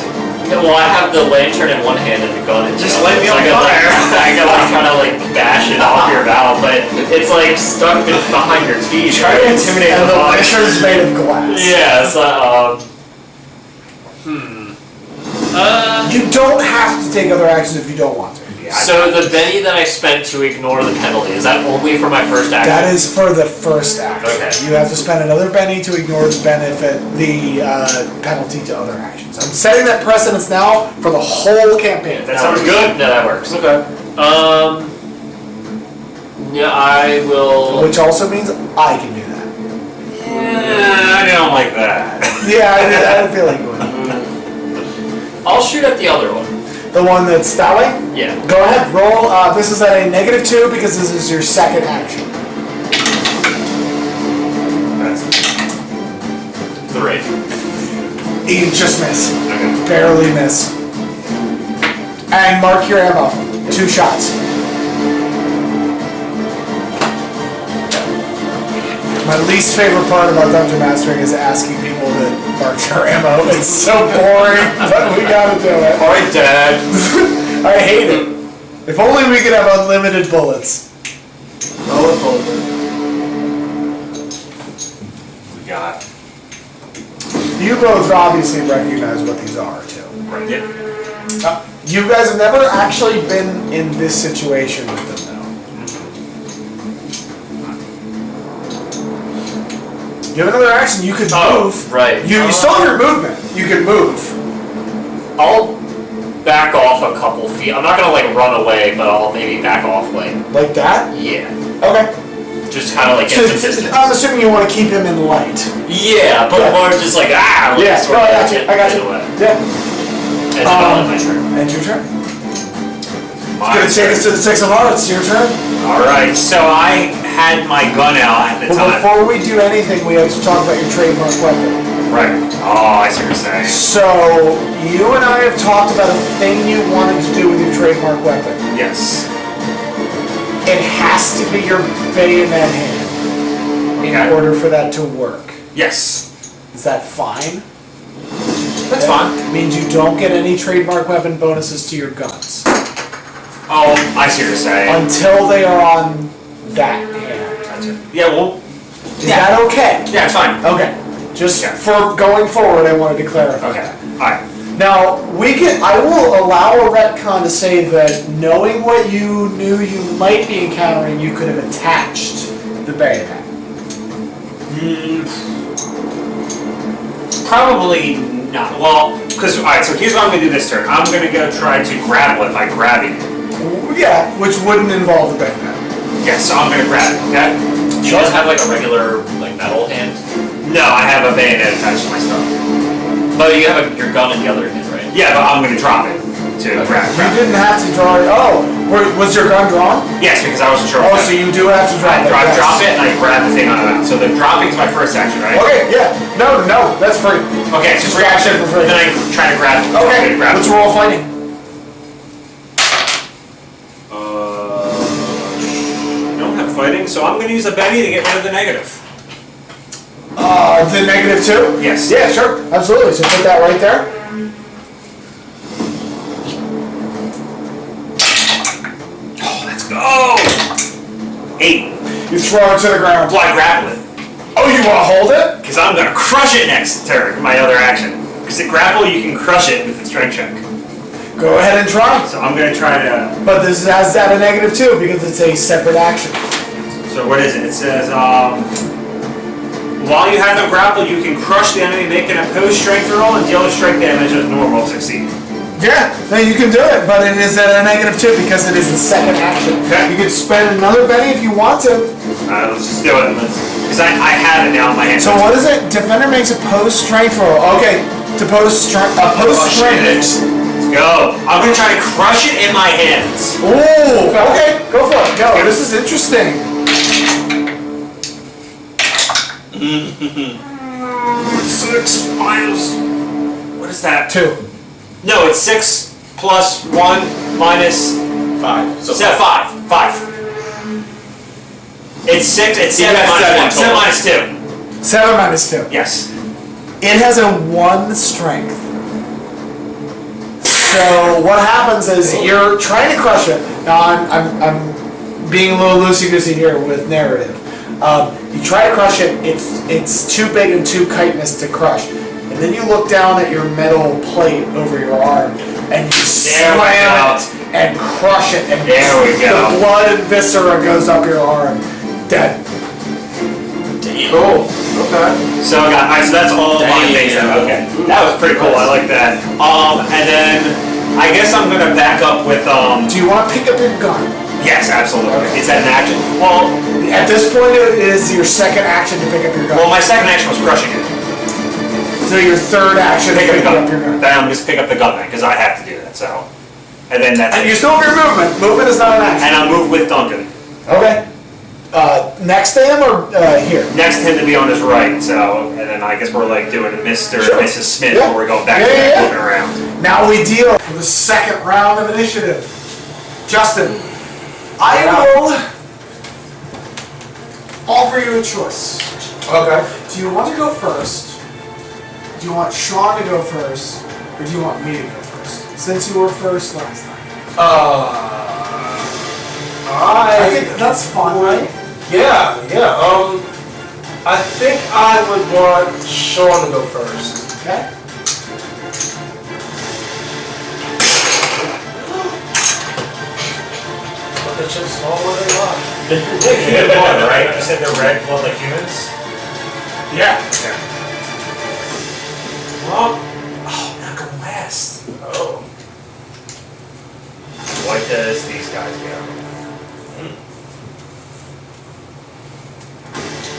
Well, I have the lantern in one hand and the gun in the Just other. light me So on I gotta, fire. I gotta like try to like bash it off your mouth, but it's like stuck behind your teeth. Try to intimidate And the the box. lantern's made of glass. Yeah, so You don't have to take other actions if you don't want to. so the Benny that I spent to ignore the penalty, is that only for my first action? That is for the first action. Okay. You have to spend another Benny to ignore the benefit, the penalty to other actions. I'm setting that precedence now for the whole campaign. That sounds good. No, that works. Okay. Yeah, I will. Which also means I can do that. I don't like that. Yeah, I didn't feel like you would. I'll shoot at the other one. The one that's that way? Yeah. Go ahead, roll. This is at a -2 because this is your second action. 3. You just miss. Okay. Barely miss. And mark your ammo. 2 shots. My least favorite part about Dungeon Mastering is asking people to mark their ammo. It's so boring, but we gotta do it. Alright, Dad. I hate it. If only we could have unlimited bullets. forward. We got You both obviously recognize what these are, too. right there. You guys have never actually been in this situation with them, though. You have another action. You could move. Right. You still have your movement. You can move. I'll back off a couple feet. I'm not gonna like run away, but I'll maybe back off like, Like that? yeah. Okay. Just kind of like get some distance. I'm assuming you want to keep him in light. Yeah, but Yeah. more just like, like, Yeah, sort no, of I got you. get I got in you. the way. Yeah. And then I'll end my turn. And your turn. My Gonna take us to the 6 of hearts. Your turn. Alright, so I had my gun out at the But time. before we do anything, we have to talk about your trademark weapon. Right. Oh, I see what you're saying. So, you and I have talked about a thing you wanted to do with your trademark weapon. Yes. It has to be your bayonet hand in Okay. order for that to work. Yes. Is that fine? That's fine. It means you don't get any trademark weapon bonuses to your guns Oh, I see what you're saying. until they are on that hand. Gotcha. Yeah, well, Is that okay? yeah, it's fine. Okay. Just Yeah. for going forward, I wanted to clarify. Okay. Alright. Now, I will allow a retcon to say that knowing what you knew you might be encountering, you could have attached the bayonet. Probably not. Well, because, alright, so here's what I'm going to do this turn. I'm going to go try to grapple it by grabbing it. Yeah, which wouldn't involve the bayonet. Yes, so I'm going to grab it, okay? You just have like a regular like metal hand, No, I have a bayonet attached to my stuff. but you have your gun in the other hand, right? Yeah, but I'm going to drop it to grab You it. didn't have to draw it. Oh, was your gun drawn? Yes, because I wasn't sure. Oh, so you do have to drop I it. yes. drop it and I grab the thing on it out. So the dropping is my first action, right? Okay, yeah. No, that's free. Okay, so Just free grab action, it for free. then I try to grab it. Okay, grab let's it. roll fighting. I don't have fighting, so I'm going to use a Benny to get rid of the negative. The -2? Yes. Yeah, sure. Absolutely. So put that right there. Let's go! 8. You throw it to the ground. Well, I grapple it. Oh, you want to hold it? Because I'm going to crush it next turn, my other action. Because at grapple, you can crush it with the strength check. Go ahead and try. So I'm going to try to... But this has that a -2 because it's a separate action. So what is it? It says, while you have them grappled, you can crush the enemy, make an opposed strength roll, and deal the strength damage as normal, succeed. Yeah, no, you can do it, but it is at a -2 because it is the second action. Okay. You can spend another Benny if you want to. Let's just do it. Because I have it now in my hand. So what is it? Defender makes a opposed strength roll. Okay, to opposed strength. Let's go. I'm going to try to crush it in my hands. Ooh, okay, go for it. Go, this is interesting. 6 minus... What is that? 2. No, it's 6 plus 1 minus... 5. So 5. 5. It's 6, it's 7 has minus 1. 7 7 total. minus 2. 7 minus 2. Yes. It has a 1 strength. So what happens is you're trying to crush it. Now I'm being a little loosey-goosey here with narrative. You try to crush it, it's too big and too chitinous to crush. And then you look down at your metal plate over your arm and you slam it and crush it and There we go. the blood and viscera goes up your arm. Dead. Cool. Okay. So I got, alright, so that's all my base. Okay. That was pretty cool, I like that. And then I guess I'm gonna back up with Do you want to pick up your gun? yes, absolutely. Is that an action? Well, At this point, it is your second action to pick up your gun. my second action was crushing it. So your third action Pick to up the pick gun. up your gun. Then I'm just pick up the gun then, because I have to do that. So, and then that's And you it. still have your movement. Movement is not an action. And I'll move with Duncan. Okay. Next to him or here? Next to him to be on his right. So, and then I guess we're like doing Mr. Sure. and Mrs. Smith, Yeah. where we're going back Yeah, and yeah, yeah. looking around. Now we deal for the second round of initiative. Justin, I will offer you a choice. Okay. Do you want to go first? Do you want Sean to go first? Or do you want me to go first? Since you were first last time. I think that's fun, right? Yeah. I think I would want Sean to go first. Okay. Let the chips fall where they lie. Human blood, right? You said they're red blood like humans? Yeah. Well, oh, not gonna last. Oh. What does these guys go?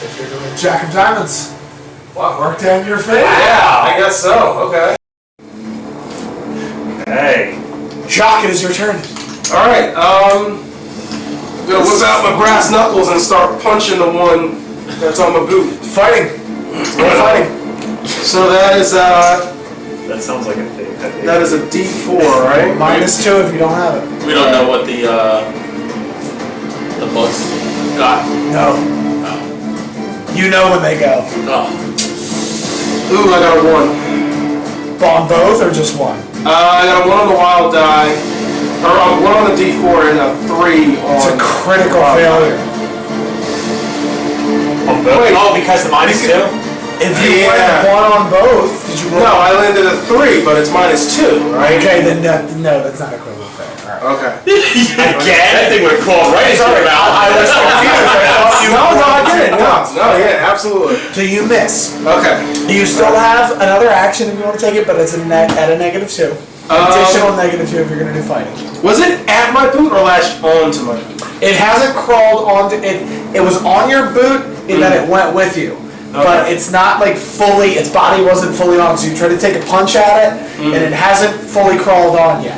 If you're doing Jack of Diamonds. wow. Worked out in your favor. Yeah, I guess so. Okay. Hey. Jock, it is your turn. All right. I'm gonna whip out my brass knuckles and start punching the one that's on my boot. Fighting. Roll fighting. So that is That sounds like a thing. that is a D4, right? -2 if you don't have it. We don't know what the books got. No. You know when they go. Oh. Ooh, I got a 1. On both or just one? I got a 1 on the wild die, or 1 on the D4 and a 3 on. It's a critical failure. On both? Wait. Oh, because the -2? If you Yeah. went one on both, did you roll? No, I landed a 3, but it's -2, right? Okay, then no, that's not a critical failure. All right. Okay. Again? That thing would crawl right into Sorry, your mouth. I was confused. I thought you No, I rolled get it. once. No, yeah, absolutely. So you miss. Okay. You still have another action if you want to take it, but it's at a -2. Additional -2 if you're going to do fighting. Was it at my boot or lashed onto my boot? It hasn't crawled onto it. It was on your boot and then it went with you. But Okay. it's not like fully, its body wasn't fully on, so you try to take a punch at it, and it hasn't fully crawled on yet.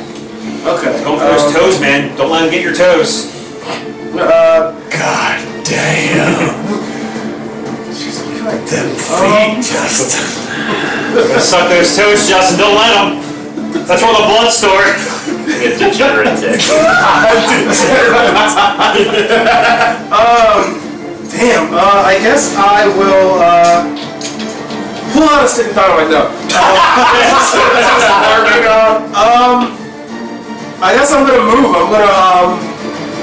Okay. Go for those toes, man. Don't let them get your toes. God damn. Them feet just... Go suck those toes, Justin. Don't let them. That's where the blood's stored. You get degenerate tick. Damn. I guess I will pull out a stick of dynamite. No. I guess I'm gonna move.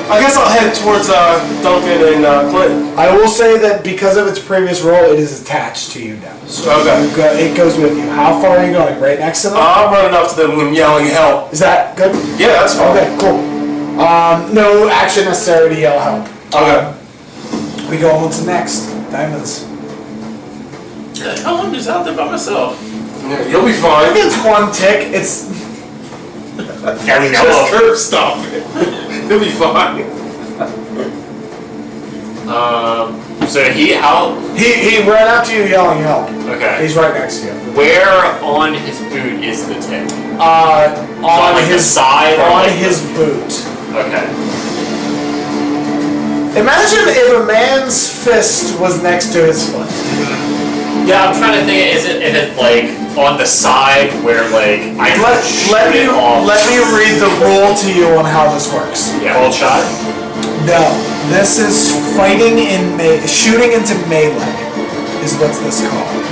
I guess I'll head towards Duncan and Clinton. I will say that because of its previous roll, it is attached to you now. So Okay. it goes with you. How far are you going? Right next to them? I'm running up to them and I'm yelling help. Is that good? Yeah, that's fine. Okay, cool. No action necessary to yell help. Okay. We go on to next. Diamonds. How long is out there by myself? Yeah, you'll be fine. It's one tick. It's... Yeah, we Just curb stop it. You'll be fine. So how? He ran up to you yelling help. Okay. He's right next to you. Where on his boot is the tick? On like his the side or on like his boot. Okay. Imagine if a man's fist was next to his foot. Yeah, I'm trying to think. Is it if it's like on the side where like I Let shoot it off? me read the rule to you on how this works. Yeah. Cold shot. No, this is fighting in shooting into melee is what's this called.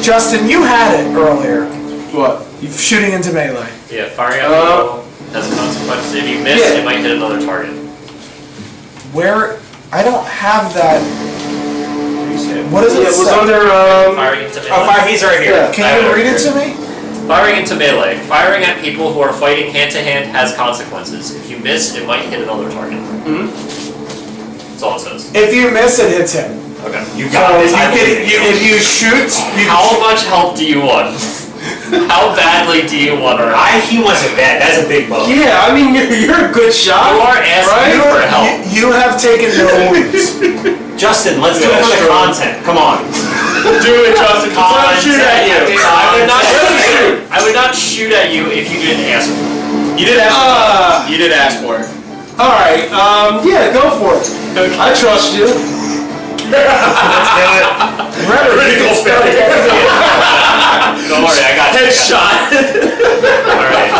Justin, you had it earlier. What? Shooting into melee. Yeah, firing at people has consequences. If you miss, Yeah. it might hit another target. Where I don't have that. What is it? It was say? under Firing into melee. Oh, fire, he's right here. Yeah. Can you read it to me? Firing into melee. Firing at people who are fighting hand to hand has consequences. If you miss, it might hit another target. That's all it says. If you miss, it hits him. Okay. You So got this. you I can, believe in you. if you shoot, you How much help do you want? How badly do you want her? He wasn't bad. That's a big blow. Yeah, I mean you're a good shot. You are asking for help. you have taken no wounds. Justin, let's do it for the content. Come on. Do it, Justin. I'll shoot at you. I would not shoot at you if you didn't ask for it. You did ask. You did ask for it. All right. Yeah, go for it. I trust you. Remember, Critical failure. Don't worry, I got you. Headshot. Alright,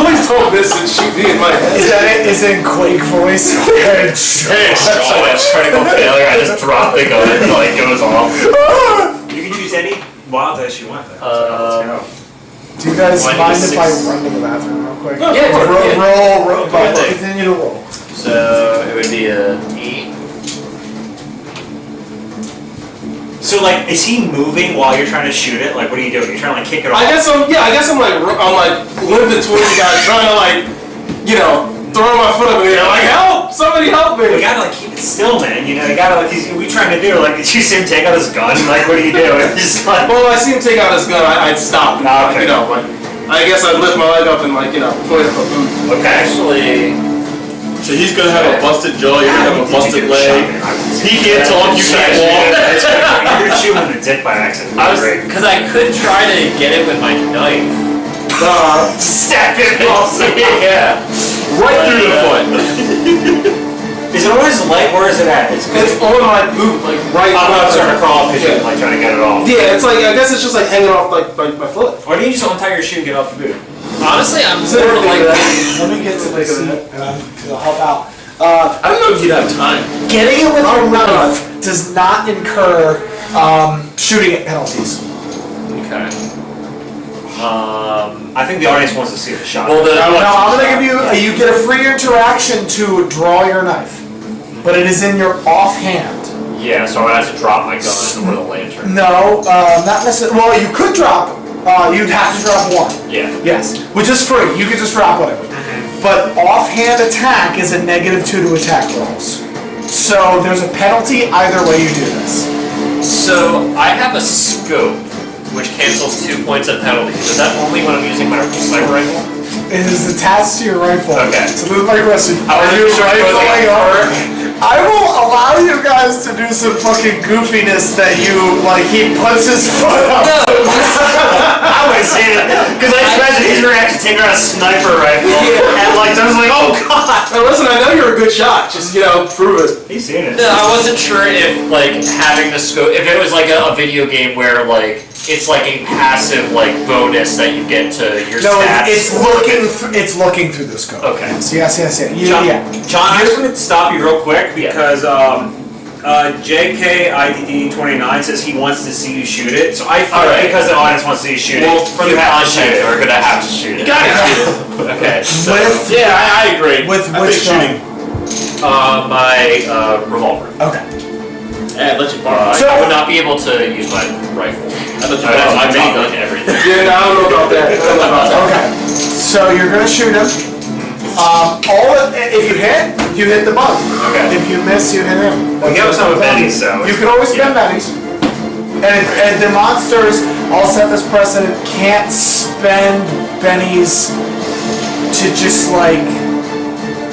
Please don't miss and shoot me in my head. is that it? Is it in Quake voice? critical failure. I just drop the gun and like goes off. You can use any wild dice you want. Let's go. Do you guys One mind to if I six. run to the bathroom real quick? Yeah, roll, yeah. but Yeah. continue to roll. So it would be a 8 So like, is he moving while you're trying to shoot it? Like, what are you doing? You're trying to like kick it off? I guess I'm like limping towards the guy, trying to like, throw my foot up in the air, like help! Somebody help me! You gotta like keep it still, man. You gotta like. What are you trying to do? Like, did you see him take out his gun? Like, what are you doing? Just like. Well, I see him take out his gun, I'd stop. Okay. But I guess I'd lift my leg up and point up a boot. Okay. Actually, So he's gonna have a busted jaw, you're gonna have a busted leg. He can't talk, you can't walk. You're gonna shoot him in the dick by accident. because I could try to get it with my knife. Stab it off. Yeah. Right through the foot. Is it on his leg? Where is it at? It's on my boot, like right. I'm not starting to crawl because Yeah. you're like trying to get it off. Yeah, it's like I guess it's just like hanging off like my foot. Why don't you just untie your shoe and get off the boot? Honestly, I'm So more like. Let me get to this because I'll help out. I don't know if you'd have time. Getting it with your knife does not incur shooting at penalties. Okay. I think the audience wants to see the shot. Well, No, I'm gonna give you get a free interaction to draw your knife, but it is in your offhand. yeah, so I have to drop my gun or the lantern. No, not necessarily. Well, you could drop. You'd have to drop one. Yeah. Yes, which is free. You could just drop whatever. But offhand attack is a -2 to attack rolls. So there's a penalty either way you do this. So I have a scope, which cancels 2 points of penalty. Is that only when I'm using my sniper rifle? It is attached to your rifle. Okay. So this is my question. I Are wasn't you sure if it was like rifling a over? I will allow you guys to do some fucking goofiness that you like. He puts his foot up. I would say that because I just imagine his reaction taking out a sniper rifle and like I was like, oh god. Now listen, I know you're a good shot. Just prove it. He's seen it. No, I wasn't sure if like having the scope, if it was like a video game where like it's like a passive like bonus that you get to your No, stats. it's looking through the scope. Okay. So yes. John, Yeah. John, I just want to stop you real quick because JKIDD29 says he wants to see you shoot it. So I feel Alright. because the audience wants to see you shoot Well, it, for you the have to shoot content, it. we're gonna have to shoot it. Got it. Okay. So, With Yeah, I agree. with I which think gun? my revolver. Okay. I'd let you borrow. So- I would not be able to use my rifle. I'd let you I borrow have my my chopper. gun and everything. Yeah, no, I don't know about that. Okay. So you're gonna shoot him. If you hit, you hit the bug. Okay. If you miss, you hit him. Well, give us some of Benny's, so. You can always spend bennies. And the monsters, I'll set this precedent, can't spend bennies to just like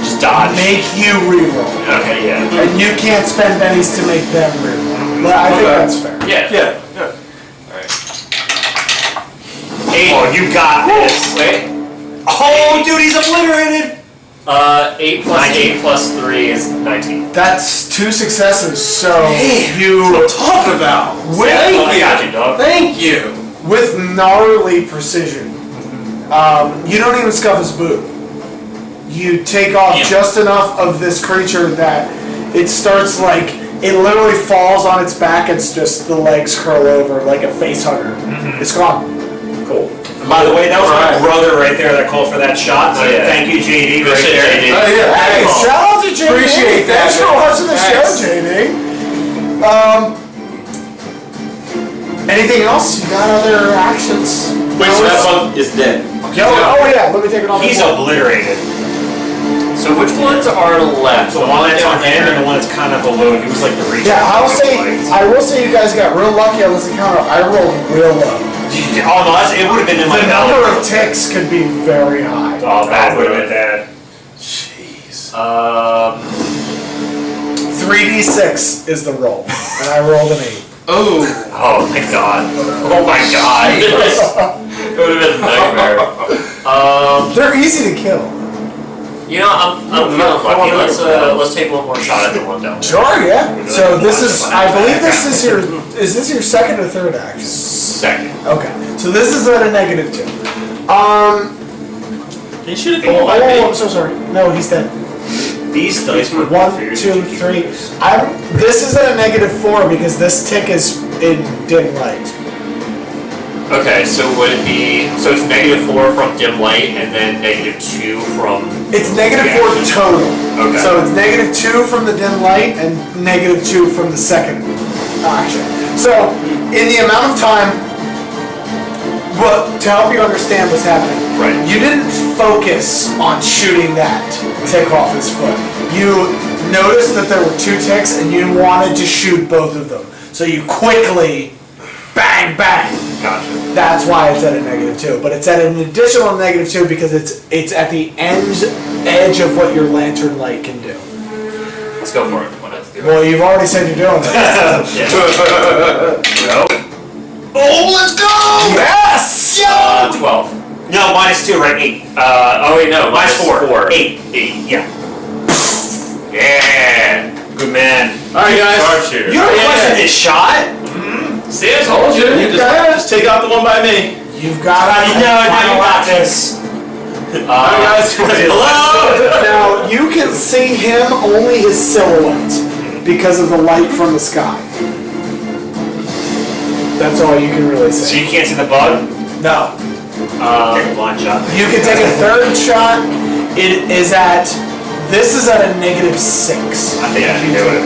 Just dodge. make you reroll. Okay, yeah. And you can't spend bennies to make them reroll. But I think Okay. that's fair. Yeah. Yeah. Oh, you got this. Wait. Oh, dude, he's obliterated. 8 plus 8 plus 3 is 19. That's 2 successes, so you Talk about. I got you, dog. Thank you. with gnarly precision. You don't even scuff his boot. You take off just enough of this creature that it starts like, it literally falls on its back and it's just the legs curl over like a face hugger. It's gone. Cool. By the way, that was my brother right there that called for that shot. So Oh, yeah. thank you, JD, right Appreciate there. JD. Oh yeah. Hey, shout out to JD. Appreciate that, Thanks for man. watching the show, Thanks. JD. Anything else? You got other actions? Wait, so that bug is dead. Oh yeah, let me take it off. He's obliterated. So which ones are left? The one that's on him and the one that's kind of below. He was like the reach. Yeah, I will say you guys got real lucky on this encounter. I rolled real low. Oh no, it would have been in my The number of ticks could be very high. Oh, that would have been bad. Jeez. 3d6 is the roll, and I rolled an 8. Oh. Oh my god. Oh my god. It would have been a nightmare. They're easy to kill. You know, I'm feeling lucky. Let's take one more shot at the one down. Sure, yeah. So this is, I believe this is your second or third action? Second. Okay, so this is at a -2. Can you shoot it? Oh, I'm so sorry. No, he's dead. These dice were 1, 2, 3. This is at a -4 because this tick is in dim light. Okay, so would it be, so it's -4 from dim light and then -2 from... It's -4 total. Okay. So it's -2 from the dim light and -2 from the second action. So, in the amount of time, to help you understand what's happening, Right. you didn't focus on shooting that tick off his foot. You noticed that there were 2 ticks and you wanted to shoot both of them. So you quickly, bang, bang. Gotcha. That's why it's at a -2. But it's at an additional -2 because it's at the edge of what your lantern light can do. Let's go for it. Why not do it? Well, you've already said you're doing that. No. Oh, let's go! Yes! Yo! 12. No, -2, right? 8. Oh wait, no. -4. 8. 8. Yeah. Yeah. Good man. Alright, guys. Sharpshooter. You requested this shot? See, I told you. You just take out the one by me. You've got No, you got this. Alright, guys. Hello? Now, you can see him, only his silhouette, because of the light from the sky. That's all you can really So see. you can't see the bug? No. Take a blind shot. You can take a third shot. It is at... This is at a -6. I think I can do it.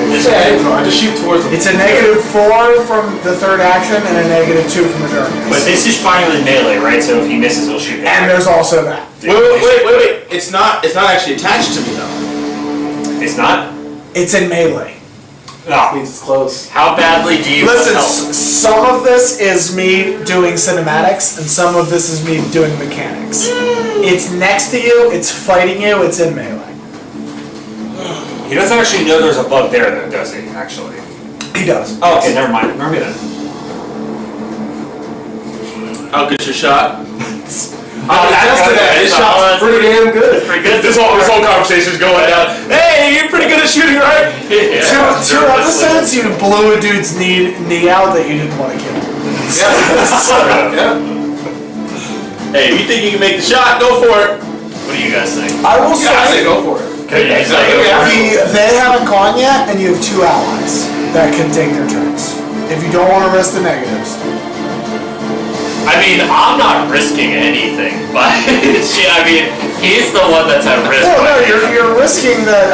I just shoot towards them. It's a -4 from the third action and a -2 from the But darkness. this is firing with melee, right? So if he misses, he'll shoot And back. there's also that. Wait. It's not actually attached to me though. It's not? It's in melee. No. Means it's close. How badly do you Listen, help? some of this is me doing cinematics, and some of this is me doing mechanics. It's next to you, it's fighting you, it's in melee. He doesn't actually know there's a bug there, though, does he? Actually. He does. Oh, okay. Never mind. Ignore me then. How good's your shot? This shot's Pretty damn good. pretty good. This whole conversation's going down. Hey, you're pretty good at shooting, right? Two episodes, you blew a dude's knee out that you didn't want to kill. Yeah. Hey, if you think you can make the shot, go for it. What do you guys think? I will Yeah, I say say, go for it. Okay, you say go for it. they haven't gone yet, and you have 2 allies that can take their turns. If you don't want to risk the negatives. I mean, I'm not risking anything, but I mean, he's the one that's at risk. Well, no, you're risking that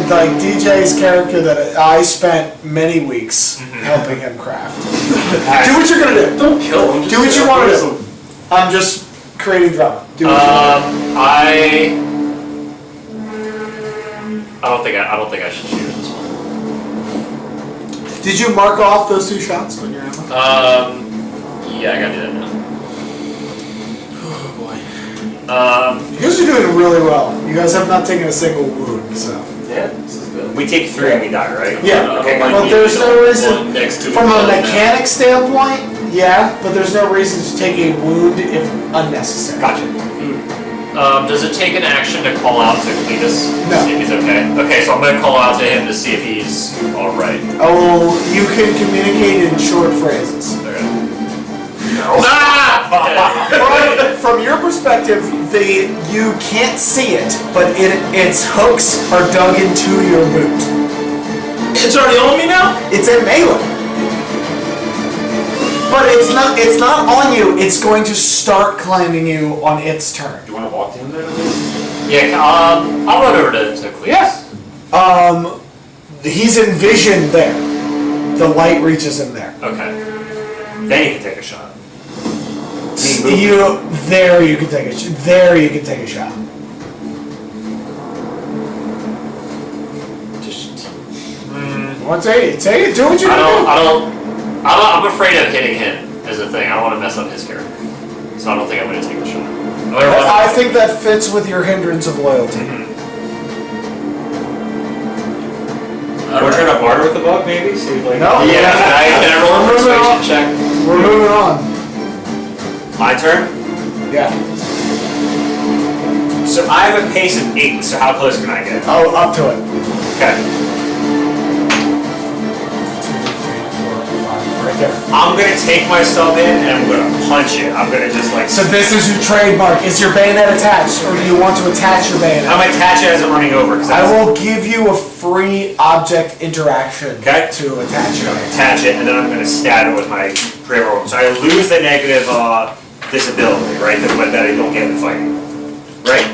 like DJ's character that I spent many weeks helping him craft. Do what you're gonna do. Don't kill him. Do what you want to do. I'm just creating drama. Do what you want to do. I don't think I should shoot this one. Did you mark off those 2 shots on your ammo? Yeah, I gotta do that now. Oh boy. You guys are doing really well. You guys have not taken a single wound, so. Yeah, this is good. We take 3 and we die, right? Yeah, Okay. but there's no reason, Next to from each a other now. mechanic standpoint, yeah, but there's no reason to take a wound if unnecessary. Gotcha. Does it take an action to call out to Cletus? No. See if he's okay? Okay, so I'm gonna call out to him to see if he's alright. Oh, you can communicate in short phrases. Okay. From your perspective, you can't see it, but its hooks are dug into your boot. It's already on me now? It's in melee. But it's not on you, it's going to start climbing you on its turn. Do you want to walk to him then? Yeah, I'll run over to Cletus. Yeah. He's envisioned there. The light reaches him there. Okay. Then you can take a shot. You can take a shot. Want to take it? Do what you do. I'm afraid of hitting him as a thing. I don't want to mess up his character. So I don't think I'm going to take the shot. I think that fits with your hindrance of loyalty. We're trying to barter with the bug, maybe? See if, like, No. Yeah, can I roll a We're moving on. persuasion check? We're moving on. My turn? Yeah. So I have a pace of 8, so how close can I get? Oh, up to it. Okay. Right there. I'm gonna take my stub in and I'm gonna punch it. I'm gonna just like... So this is your trademark. Is your bayonet attached, or do you want to attach your bayonet? I'm gonna attach it as I'm running over. I will give you a free object interaction Okay. to attach your bayonet. Attach it, and then I'm gonna stab it with my Grave Roll. So I lose the negative disability, right? That I don't get in fighting. Right?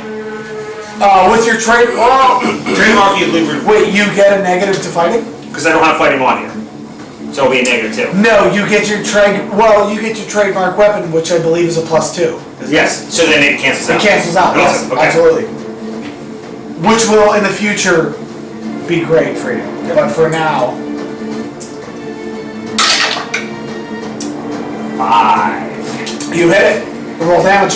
With your trademark, Trademark, you lose wait, you get a negative to fighting? because I don't have fighting on here. So it'll be a -2. No, you get your trademark weapon, which I believe is a +2. Yes, so then it cancels It out. cancels out, yes, Awesome, okay. absolutely. Which will, in the future, be great for you. But for now... 5. You hit it. Roll damage.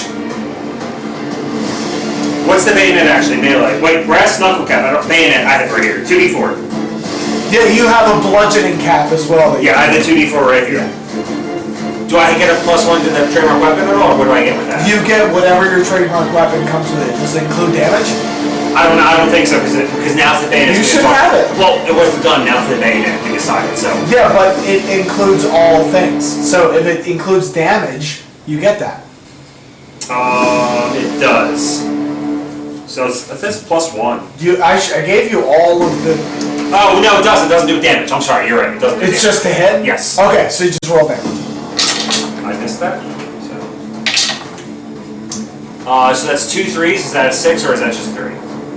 What's the bayonet actually? Melee. Wait, brass knuckle cap. I don't bayonet. I have it right here. 2d4. Yeah, you have a bludgeoning cap as well. that you Yeah, I have the 2d4 right here. Do I get a +1 to the trademark weapon at all, or what do I get with that? You get whatever your trademark weapon comes with it. Does it include damage? I don't think so, because now's the bayonet. You should have it. Well, it wasn't done. Now's the bayonet. We decided, so. Yeah, but it includes all things. So if it includes damage, you get that. It does. So it says +1. I gave you all of the... Oh, no, it doesn't. It doesn't do damage. I'm sorry, you're right. It doesn't do It's damage. just a hit? Yes. Okay, so you just roll damage. I missed that. So that's 2 3s. Is that a 6 or is that just 3?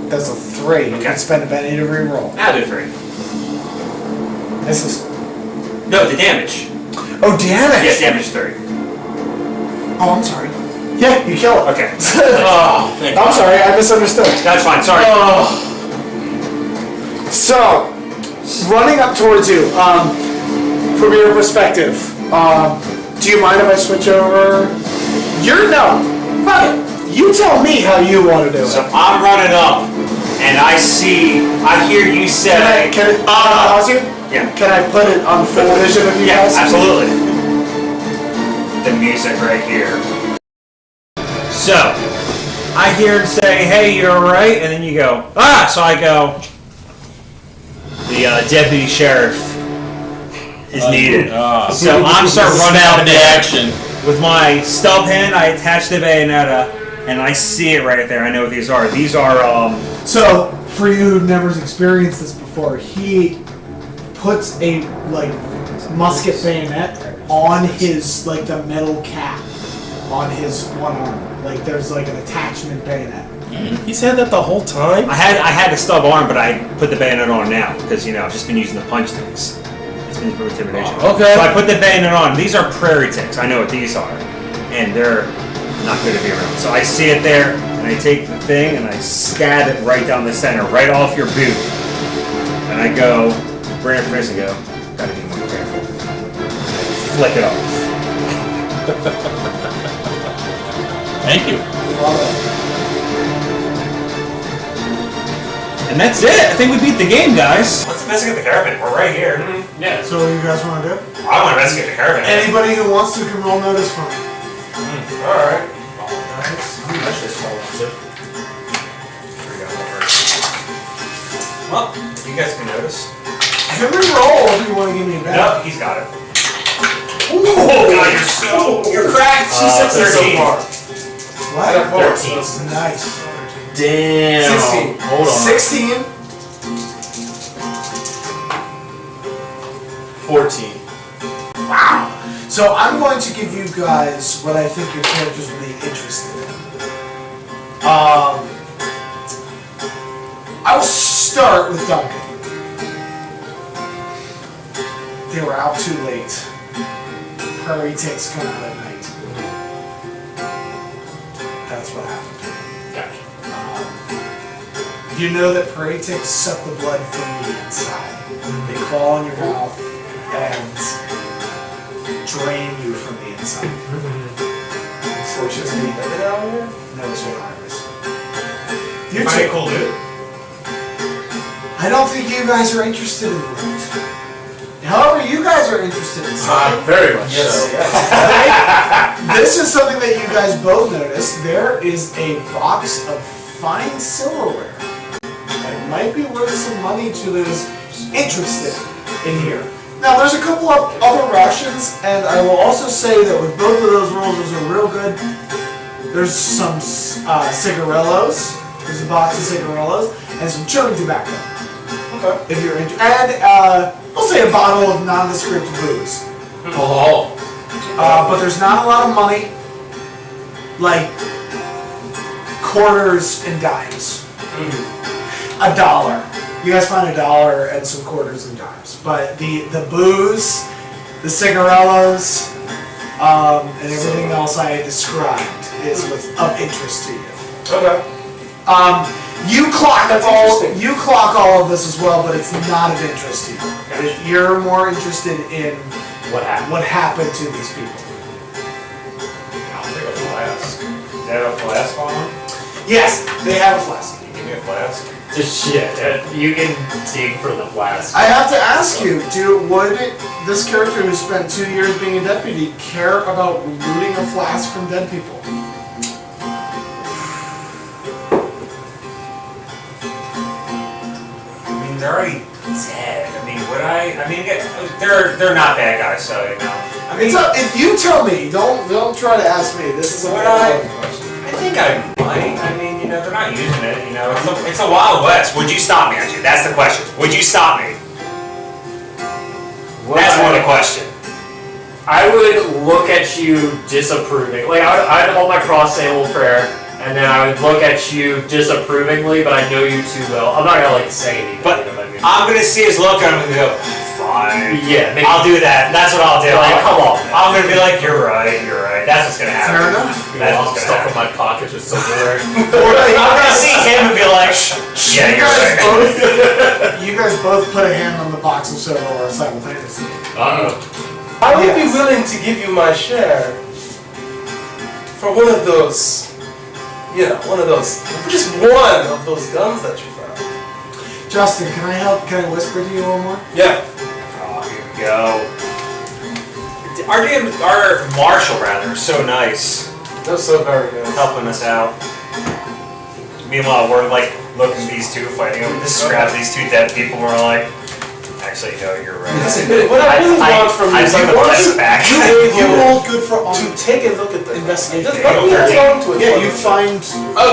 That's a 3. You Okay. can spend a penny to re-roll. I'll do 3. This is... No, the damage. Oh, damage! Yes, damage is 3. Oh, I'm sorry. Yeah, you kill it. Okay. Oh, thank I'm God. sorry, I misunderstood. That's fine. Sorry. So, running up towards you, from your perspective, do you mind if I switch over? No. Fuck it. You tell me how you want to do it. So I'm running up, and I hear you say. Can I pause you? Yeah. Can I put it on full vision of you Yeah, guys? absolutely. The music right here. So, I hear him say, "Hey, you're alright," and then you go, "Ah!" So I go, "The deputy sheriff is needed." So I'm start running up into there action. with my stub hand. I attach the bayonetta, and I see it right there. I know what these are. These are So, for you who've never experienced this before, he puts a, musket bayonet on his, the metal cap on his one arm. There's, an attachment bayonet. He's had that the whole time? I had a stub arm, but I put the bayonet on now because I've just been using the punch things. It's been for intimidation. Okay. So I put the bayonet on. These are prairie ticks. I know what these are, and they're not good to be around. So I see it there, and I take the thing and I stab it right down the center, right off your boot, and I go, bring it first and go. Gotta be more careful. Flick it off. Thank you. And that's it. I think we beat the game, guys. Let's investigate the caravan. We're right here. Yeah. So what do you guys want to do? I want to investigate the caravan. Anybody who wants to can roll notice for me. Alright. Well, you guys can notice. Can we roll if you want to give me a bet? No, he's got it. Oh God, you're cracked. She said 13. What? 13. Nice. Damn. 16. Hold on. 16. 14. Wow. So I'm going to give you guys what I think your characters will be interested in. I will start with Duncan. They were out too late. Prairie ticks come out at night. That's what happened. Gotcha. You know that prairie ticks suck the blood from the inside. They crawl in your mouth and drain you from the inside. Unfortunately, no, it's what Iris. You Find it two. cool, dude. I don't think you guys are interested in loot. However, you guys are interested in something. Very much so. This is something that you guys both noticed. There is a box of fine silverware that might be worth some money to those interested in here. Now, there's a couple of other rations, and I will also say that with both of those rolls, those are real good. There's some cigarillos. There's a box of cigarillos and some chewing tobacco. Okay. If you're interested, and we'll say a bottle of nondescript booze. Oh. But there's not a lot of money, like quarters and dimes. $1. You guys find $1 and some quarters and dimes. But the booze, the cigarellos, and everything else I described is what's of interest to you. Okay. You clock That's all. interesting. You clock all of this as well, but it's not of interest to you. You're more interested in What happened? what happened to these people. I'll take a flask. Do they have a flask on them? Yes, they have a flask. Can you give me a flask? Just shit. You can dig for the flask. I have to ask you, would this character who spent 2 years being a deputy care about looting a flask from dead people? I mean, they're already dead. I mean, would I? I mean, they're not bad guys, so you know. I mean, It's up, if you tell me. Don't try to ask me. This is a Would very I? important question. I think I might. I mean, you know, they're not using it. You know, it's a Wild West. Would you stop me, actually? That's the question. Would you stop me? That's more the question. I would look at you disapproving. Like I'd hold my cross, say a little prayer, and then I would look at you disapprovingly. But I know you too well. I'm not gonna like say anything. But you know what I mean? I'm gonna see his look and I'm gonna go, fine. Yeah, maybe. I'll do that. That's what I'll do. Like, come on. I'm gonna be like, you're right. That's what's gonna happen. Fair enough. That's I'll what's stuff gonna in happen. my pockets with silverware. I'm gonna see him and be like, yeah, you you're guys right. both. You guys both put a hand on the box of silverware simultaneously. I would be Yes. willing to give you my share for one of those, just one of those guns that you found. Justin, can I help? Can I whisper to you one more? Yeah. Oh, here we go. Our marshal rather, is so nice, That's so very good. helping us out. Meanwhile, we're like looking at these two fighting over this scrap. These two dead people. We're like, actually, no, you're right. What I really want from you I is I took the want flask you back. to You be roll able good for to take a look at them. investigate. Just let me hold on to it. Yeah, for you a minute. find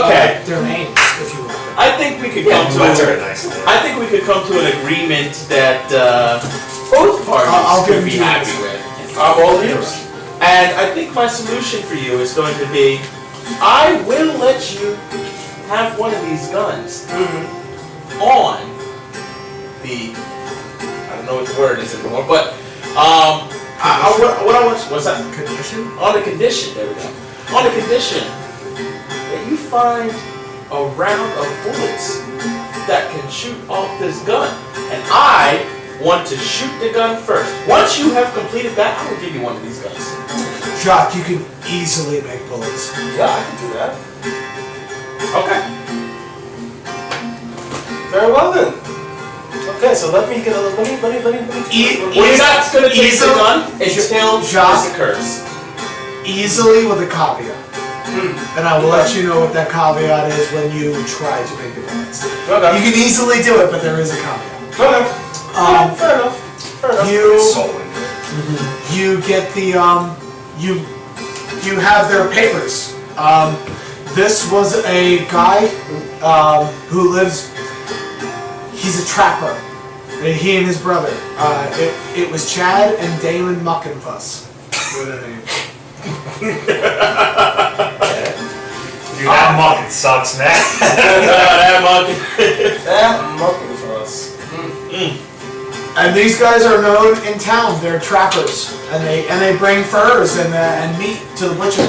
Okay. their names if you want. I think we could Yeah, come to that's very nice. I think we could come to an agreement that both parties I'll give could be you happy this. with. I'm all ears. And I think my solution for you is going to be, I will let you have one of these guns on the, I don't know what the word is anymore, but what I want, what's that? Condition? On the condition, there we go. On the condition that you find a round of bullets that can shoot off this gun. And I want to shoot the gun first. Once you have completed that, I will give you one of these guns. Jacques, you can easily make bullets. Yeah, I can do that. Okay. Very well then. Okay, so let me get a let me We're not going to take the gun until Jacques? this occurs. Easily with a caveat. And I will let you know what that caveat is when you try to make the bullets. You Okay. can easily do it, but there is a caveat. Okay. Fair enough. Fair enough. You get the you have their papers. This was a guy who lives. He's a trapper. He and his brother. It was Chad and Damon Muckenfuss were their names. Dude, that muffin sucks, man. That monkey for us. And these guys are known in town. They're trappers, and they bring furs and meat to the butcher.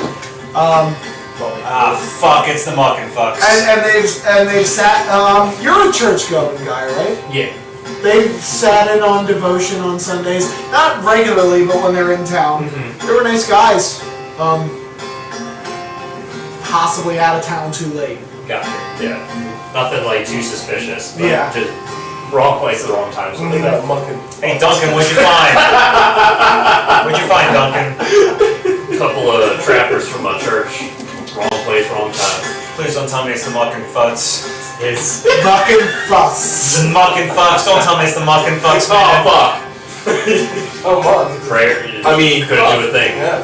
Fuck, it's the muck and fucks. And they've sat. You're a church going guy, right? Yeah. They've sat in on devotion on Sundays, not regularly, but when they're in town. They were nice guys. Possibly out of town too late. Gotcha. Yeah. Nothing like too suspicious. But Yeah. Just wrong place at the wrong time. Look at that monkey. Hey, Duncan, what'd you find? What'd you find, Duncan? Couple of trappers from my church. Wrong place, wrong time. Please don't tell me it's the muck and fucks. It's Muckenfuss. The muck and fucks. Don't tell me it's the muck and fucks, Oh, man. fuck. Oh man. prayer. I mean, couldn't do a thing. Yeah.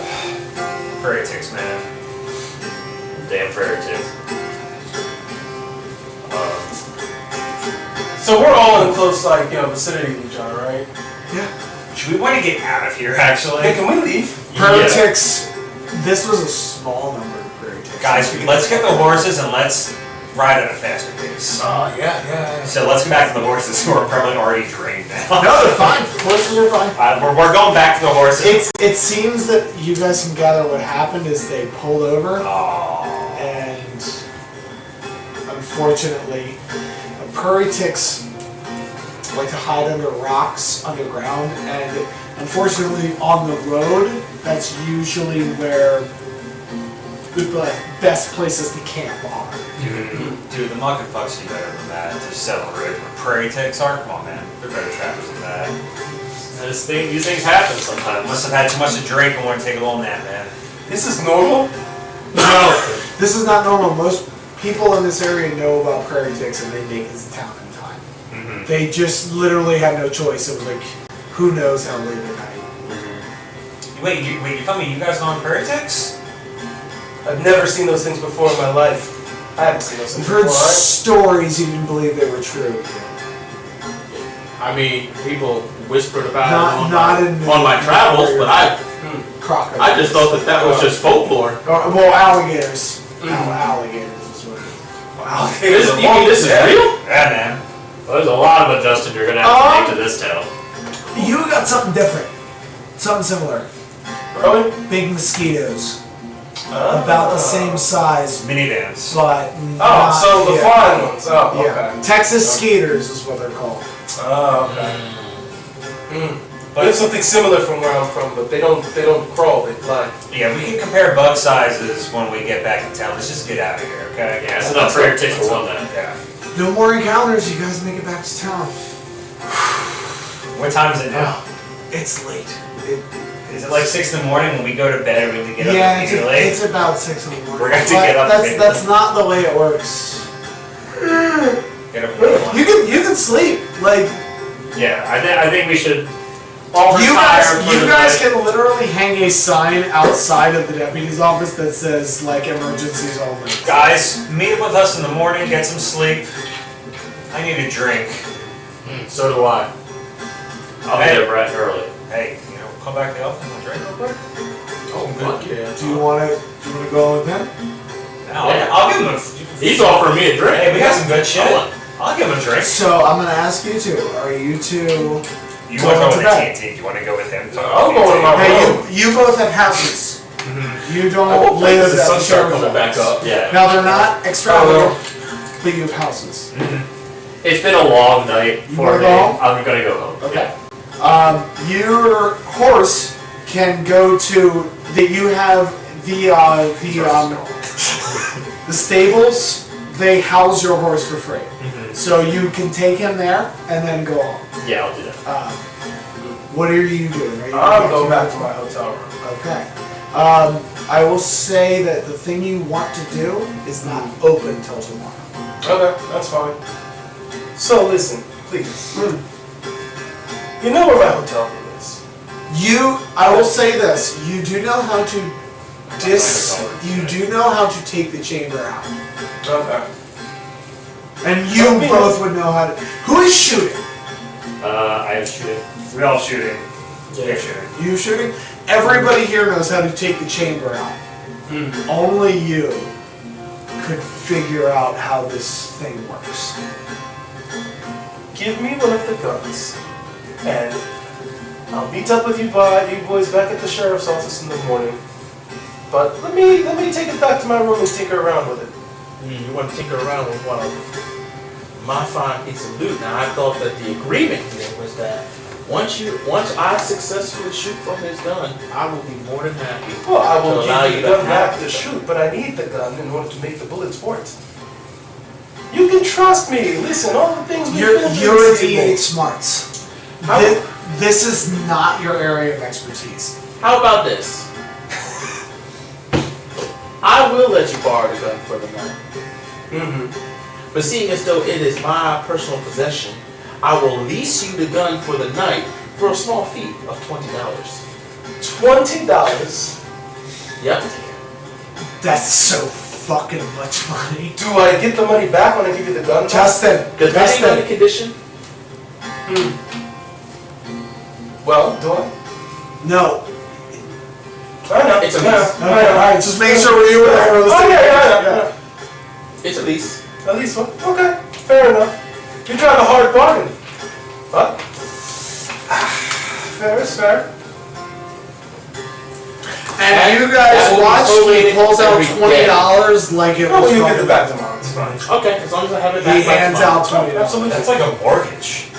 Prairie ticks, man. Damn prayer too. So we're all in close vicinity of each other, right? Should we want to get out of here, actually? Hey, can we leave? Heretics. This was a small number of heretics. Guys, let's get the horses and let's ride at a faster pace. Oh, yeah. So let's get back to the horses who are probably already drained now. No, they're fine. Horses are fine. We're going back to the horses. It seems that you guys can gather what happened is they pulled over, Oh. and unfortunately, prairie ticks like to hide under rocks underground, and unfortunately on the road, that's usually where the best places to camp are. Dude, the muck and pucks do better than that to settle the road. Where prairie ticks are, come on, man. They're better trappers than that. These things happen sometimes. Must have had too much to drink and want to take a little nap, man. This is normal? No, this is not normal. Most people in this area know about prairie ticks, and they make it to town in time. Mm-hmm. They just literally had no choice. It was like, who knows how late at night. Wait, you tell me you guys know on prairie ticks? I've never seen those things before in my life. I haven't seen those things You've heard before. stories you didn't believe they were true. I mean, people whispered about Not it on my travels, but Crocodiles. I just thought that was just folklore. Well, alligators. Alligators is what it is. You mean this is real? Yeah, man. Well, there's a lot of adjusting you're gonna have to make to this tale. You got something different. Something similar. Really? Big mosquitoes. About the same size, Minivans. but Oh, not, so the flying ones. Oh, okay. yeah. Texas skaters is what they're called. Oh, okay. But it's something similar from where I'm from, but they don't crawl, they fly. Yeah, we can compare bug sizes when we get back in town. Let's just get out of here, okay? Yeah, it's enough prairie ticks for one then. Yeah. No more encounters. You guys make it back to town. What time is it now? It's late. Is it like 6 in the morning when we go to bed? We have to get up immediately. it's about 6 in the morning. We're gonna have to But get up That's not the way it works. Get up in the morning. You can sleep. Like Yeah, I think we should all you retire guys, for you the guys night. can literally hang a sign outside of the deputy's office that says like emergencies only. Guys, meet up with us in the morning, get some sleep. I need a drink. So do I. I'll be there bright and early. Hey, come back to the office and we'll drink real quick? Oh, fuck yeah. Do you want to go with him? No, I'll give him a... He's offering me a drink. Hey, we got some good shit. I'll give him a drink. So I'm gonna ask you two. Are you two? You want to go with the TNT? Do you want to go with him? I'll go with my Hey, you both have houses. You don't live The at sun the start sheriff's coming back office. up. Yeah. Now they're not extravagant, but you have houses. It's been a long night You for wanna me. go home? I'm gonna go home. Okay. Your horse can go to you have the stables. They house your horse for free, so you can take him there and then go home. Yeah, I'll do that. What are you doing? Are you I'm going back to my hotel room. Okay. I will say that the thing you want to do is not open till tomorrow. Okay, that's fine. So listen, please. You know where my hotel room is. I will say this, you do know how to take the chamber out. Okay. And you both would know how to. Who is shooting? I am shooting. We all shooting. You're shooting. You shooting? Everybody here knows how to take the chamber out. Only you could figure out how this thing works. Give me one of the guns, and I'll meet up with you boys back at the sheriff's office in the morning. But let me take it back to my room and tinker around with it. You want to tinker around with one of my fine piece of loot. Now I thought that the agreement here was that once I successfully shoot from his gun, I will be more than happy. Well, I will to allow give you you the to gun back have to the shoot, but I need the gun in order to make the bullets for it. You can trust me. Listen, all the things You're a this evening. D8 smarts. How- This is not your area of expertise. How about this? I will let you borrow the gun for the night. But seeing as though it is my personal possession, I will lease you the gun for the night for a small fee of $20. $20? Yep. That's so fucking much money. Do I get the money back when I give you the gun? Justin, Depending on the condition, Well, do I? no. I know. It's a I know. lease. I know. Alright, just make sure you were there. Oh, yeah. it's a lease. At least one? Okay, fair enough. You drive a hard bargain. But, fair is fair. And you that guys will be watch, he prorated pulls out every $20 like it Oh, was well, you from- get it back tomorrow, it's fine. Okay, as long as I have it He back by hands tomorrow. out $20. Absolutely. That's like a mortgage.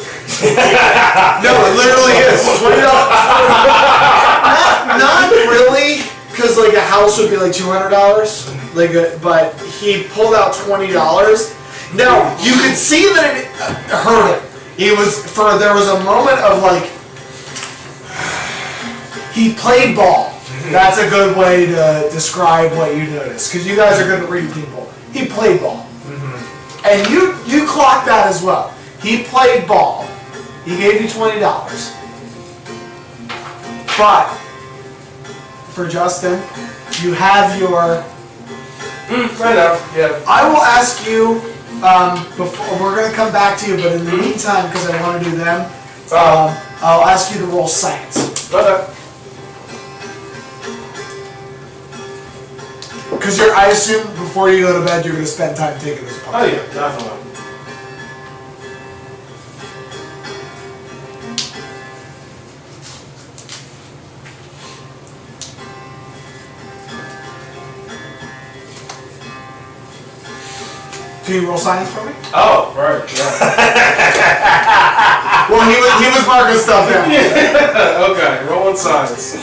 No, it literally is $20. Not really, because like a house would be like $200. But he pulled out $20. Now you could see that it hurt him. There was a moment of like he played ball. That's a good way to describe what you noticed, because you guys are good at reading people. He played ball, and you clocked that as well. He played ball. He gave you $20, but for Justin, you have your. I know, yeah. I will ask you. Before we're gonna come back to you, but in the meantime, because I want to do them, I'll ask you to roll science. Okay. Because I assume before you go to bed, you're gonna spend time taking this Oh apart. yeah, definitely. Can you roll science for me? Oh, right, yeah. Well, he was marking stuff down. Okay, rolling science.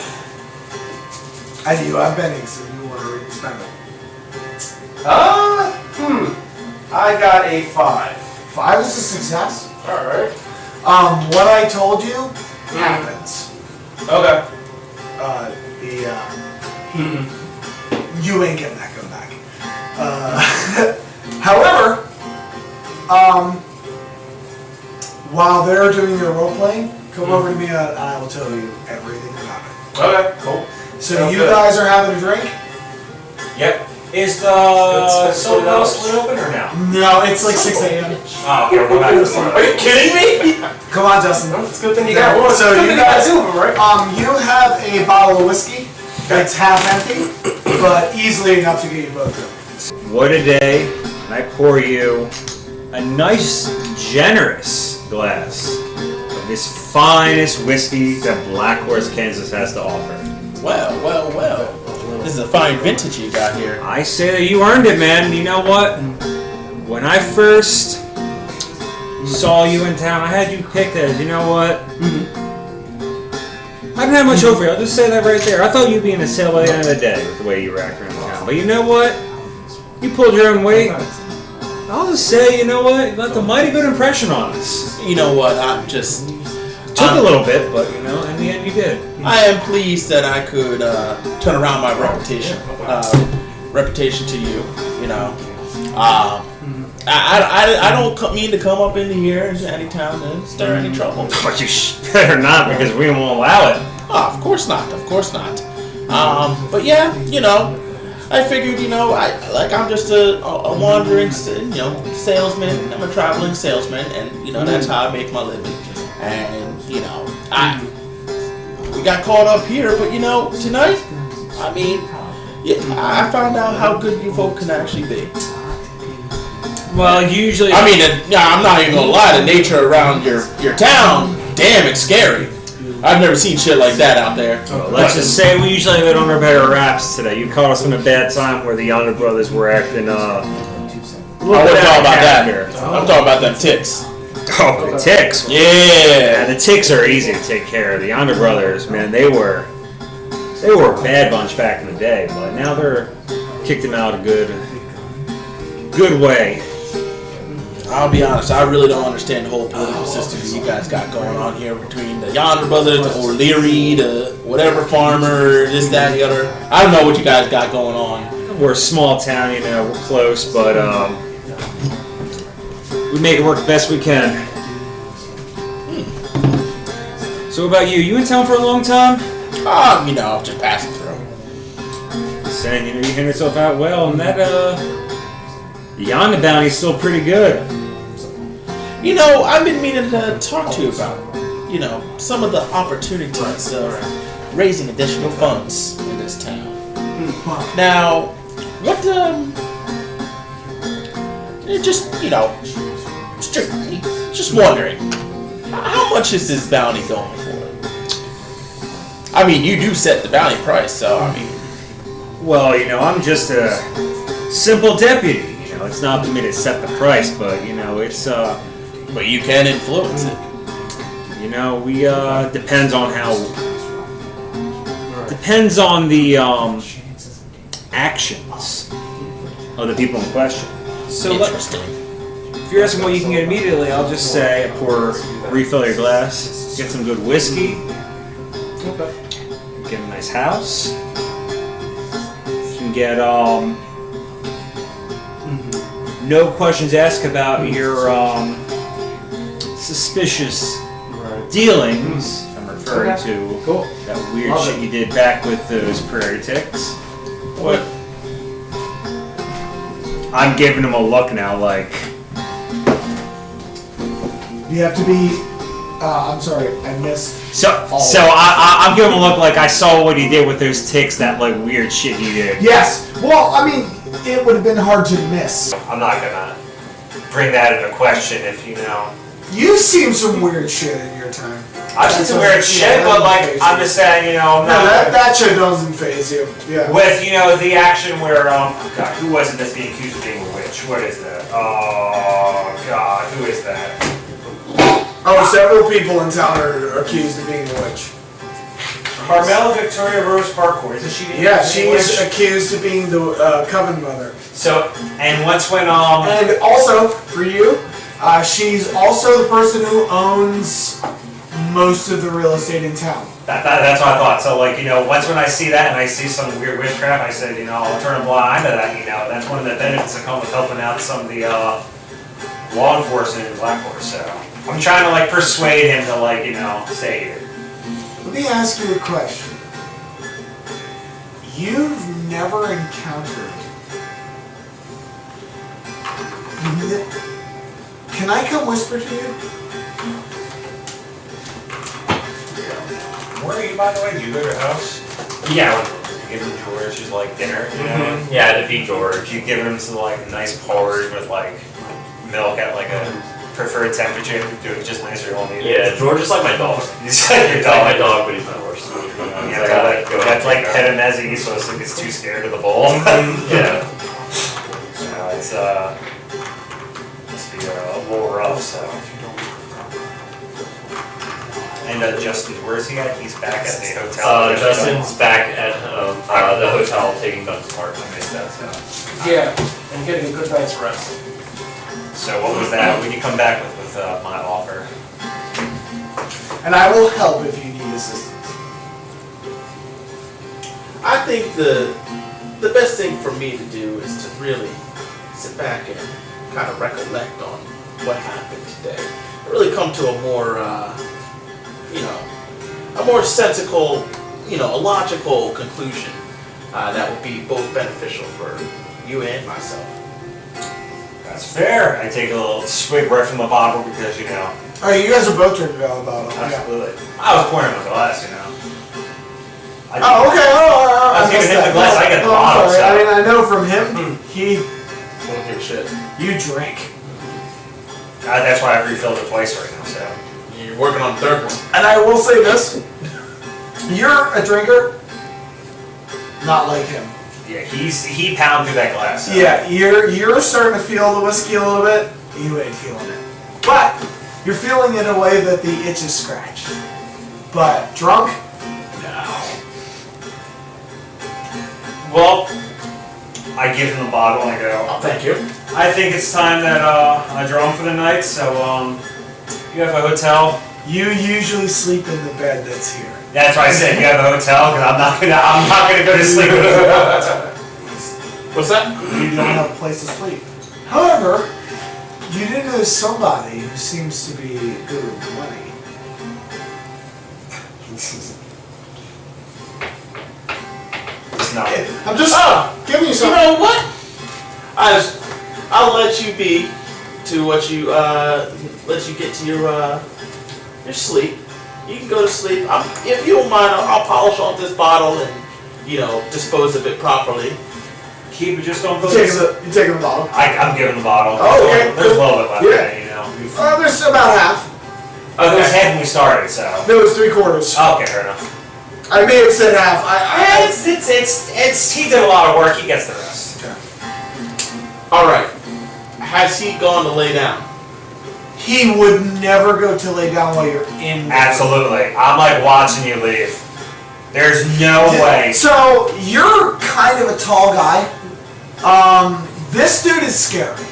And you have Benny, so you want to spend it. I got a 5. 5 is a success. Alright. What I told you happens. Okay. You ain't getting that gun back. However, while they're doing their role playing, come over to me and I will tell you everything about it. Okay, cool. So Sounds you good. guys are having a drink? Yep. Is Let's the Silver go. Bell split open or no? No, it's like 6 a.m. Oh, okay, we're back to the Are you kidding me? Come on, Justin. Well, it's a good thing you got one. So It's a good you thing got guys, 2 of them, right? you have a bottle of whiskey. It's half empty, but easily enough to get you both drunk. What a day, and I pour you a nice, generous glass of this finest whiskey that Black Horse, Kansas has to offer. Well. This is a fine vintage you got here. I say that you earned it, man. You know what? When I first saw you in town, I had you picked as, you know what? I didn't have much over you. I'll just say that right there. I thought you'd be in a sale by the end of the day with the way you were acting around town. But you know what? You pulled your own weight. I'll just say, you know what? You left a mighty good impression on us. You know what? I'm just. Took a little bit, but you know, in the end you did. I am pleased that I could turn around my reputation to you. You know, I don't mean to come up into here into any town and stir any trouble. But you better not, because we won't allow it. Oh, of course not. But yeah, you know, I figured, you know, I'm just a wandering, salesman. I'm a traveling salesman, and you know that's how I make my living. And you know, we got caught up here, but you know, tonight, I mean, yeah, I found out how good you folk can actually be. Well, usually. I mean, I'm not even gonna lie. The nature around your town, damn, it's scary. I've never seen shit like that out there. Let's just say we usually have it on our better raps today. You caught us in a bad time where the Yonder brothers were acting I wasn't talking about that. I'm talking about them ticks. Oh, the ticks. Yeah. The ticks are easy to take care of. The Yonder brothers, man, they were a bad bunch back in the day, but now they're kicked them out a good way. I'll be honest, I really don't understand the whole political system that you guys got going on here between the Yonder brothers, the O'Leary, the whatever farmer, this, that, the other. I don't know what you guys got going on. We're a small town, you know, we're close, but we make it work the best we can. So what about you? You in town for a long time? You know, just passing through. Saying, you know, you hand yourself out well, and that Yonder bounty's still pretty good. You know, I've been meaning to talk to you about, you know, some of the opportunities of raising additional funds in this town. Now, what Just, strictly, just wondering, how much is this bounty going for? I mean, you do set the bounty price, so, I mean... Well, I'm just a simple deputy. It's not for me to set the price, but, it's, But you can influence it. we, depends on how... Depends on the, actions of the people in question. So, Interesting. if you're asking what you can get immediately, I'll just say, refill your glass, get some good whiskey, get a nice house, you can get, no questions asked about your, suspicious dealings. I'm referring to that weird shit you did back with those prairie ticks. What? I'm giving him a look now, like... You have to be. I'm sorry, I missed. I'm giving him a look like I saw what he did with those ticks, that like weird shit he did. Yes. Well, I mean, it would have been hard to miss. I'm not gonna bring that into question if You've seen some weird shit in your time. I've seen some weird shit, but like I'm just saying, I'm No, not. that shit doesn't faze you. Yeah. With the action where God, who was it that's being accused of being a witch? What is that? Oh God, who is that? Oh, several people in town are accused of being a witch. Carmela Victoria Rose Parkour, isn't she? Yeah, she's accused of being the Coven Mother. So, and once when And also, for you, she's also the person who owns most of the real estate in town. that's what I thought. So like once when I see that and I see some weird witchcraft, I said I'll turn a blind eye to that. That's one of the benefits that come with helping out some of the law enforcement in Blackboard. So I'm trying to persuade him to stay here. Let me ask you a question. You've never encountered... Can I come whisper to you? Where are you, by the way? Do you go to your house? Yeah. You give him George's dinner, Yeah, to feed George. You give him some nice porridge with milk at a preferred temperature. Do it just nicer on me. Yeah, George is like my dog. He's like your He's like my dog. dog, but he's my horse. You have to pet him as he eats, so he gets too scared of the bowl. Yeah. It's must be a little rough. So. And Justin, where is he at? He's back at the hotel. Justin's back at the hotel taking guns apart. I missed that. So. Yeah, and getting a good night's rest. So what was that? What did you come back with my offer? And I will help if you need assistance. I think the best thing for me to do is to really sit back and kind of recollect on what happened today. Really come to a more, a more sensical, a logical conclusion that would be both beneficial for you and myself. That's fair. I take a little swig right from the bottle because Oh, you guys are both drinking out of the bottle. absolutely. I was pouring him a glass, Oh, okay. I was giving him the glass, I get the I'm bottle, sorry. so. I mean, I know from him, Don't give a shit. you drink. That's why I refilled it twice right now. So You're working on the third one. And I will say this. You're a drinker, not like him. yeah, he pounded through that glass. So. Yeah, you're starting to feel the whiskey a little bit. You ain't feeling it. But you're feeling it in a way that the itch is scratched. But drunk? No. Well, I give him the bottle and I go. Oh, thank you. I think it's time that I draw him for the night. So you have a hotel. You usually sleep in the bed that's here. That's why I said you have a hotel because I'm not gonna go to sleep in the hotel. What's that? You don't have a place to sleep. However, you do know somebody who seems to be good with money. It's not. I'm just giving you You something. know what? I'll let you be to what you let you get to your sleep. You can go to sleep. If you don't mind, I'll polish off this bottle and dispose of it properly. keep it just on You both. taking the bottle? I'm giving the bottle. Oh, okay. There's a little bit left. Yeah. You know. There's about half. Oh, there was half when we started, so. No, it's 3/4. Oh, okay, fair enough. I may have said half. He did a lot of work. He gets the rest. Alright. Has he gone to lay down? He would never go to lay down while you're in. Absolutely. I'm like watching you leave. There's no way. So you're kind of a tall guy. This dude is scary.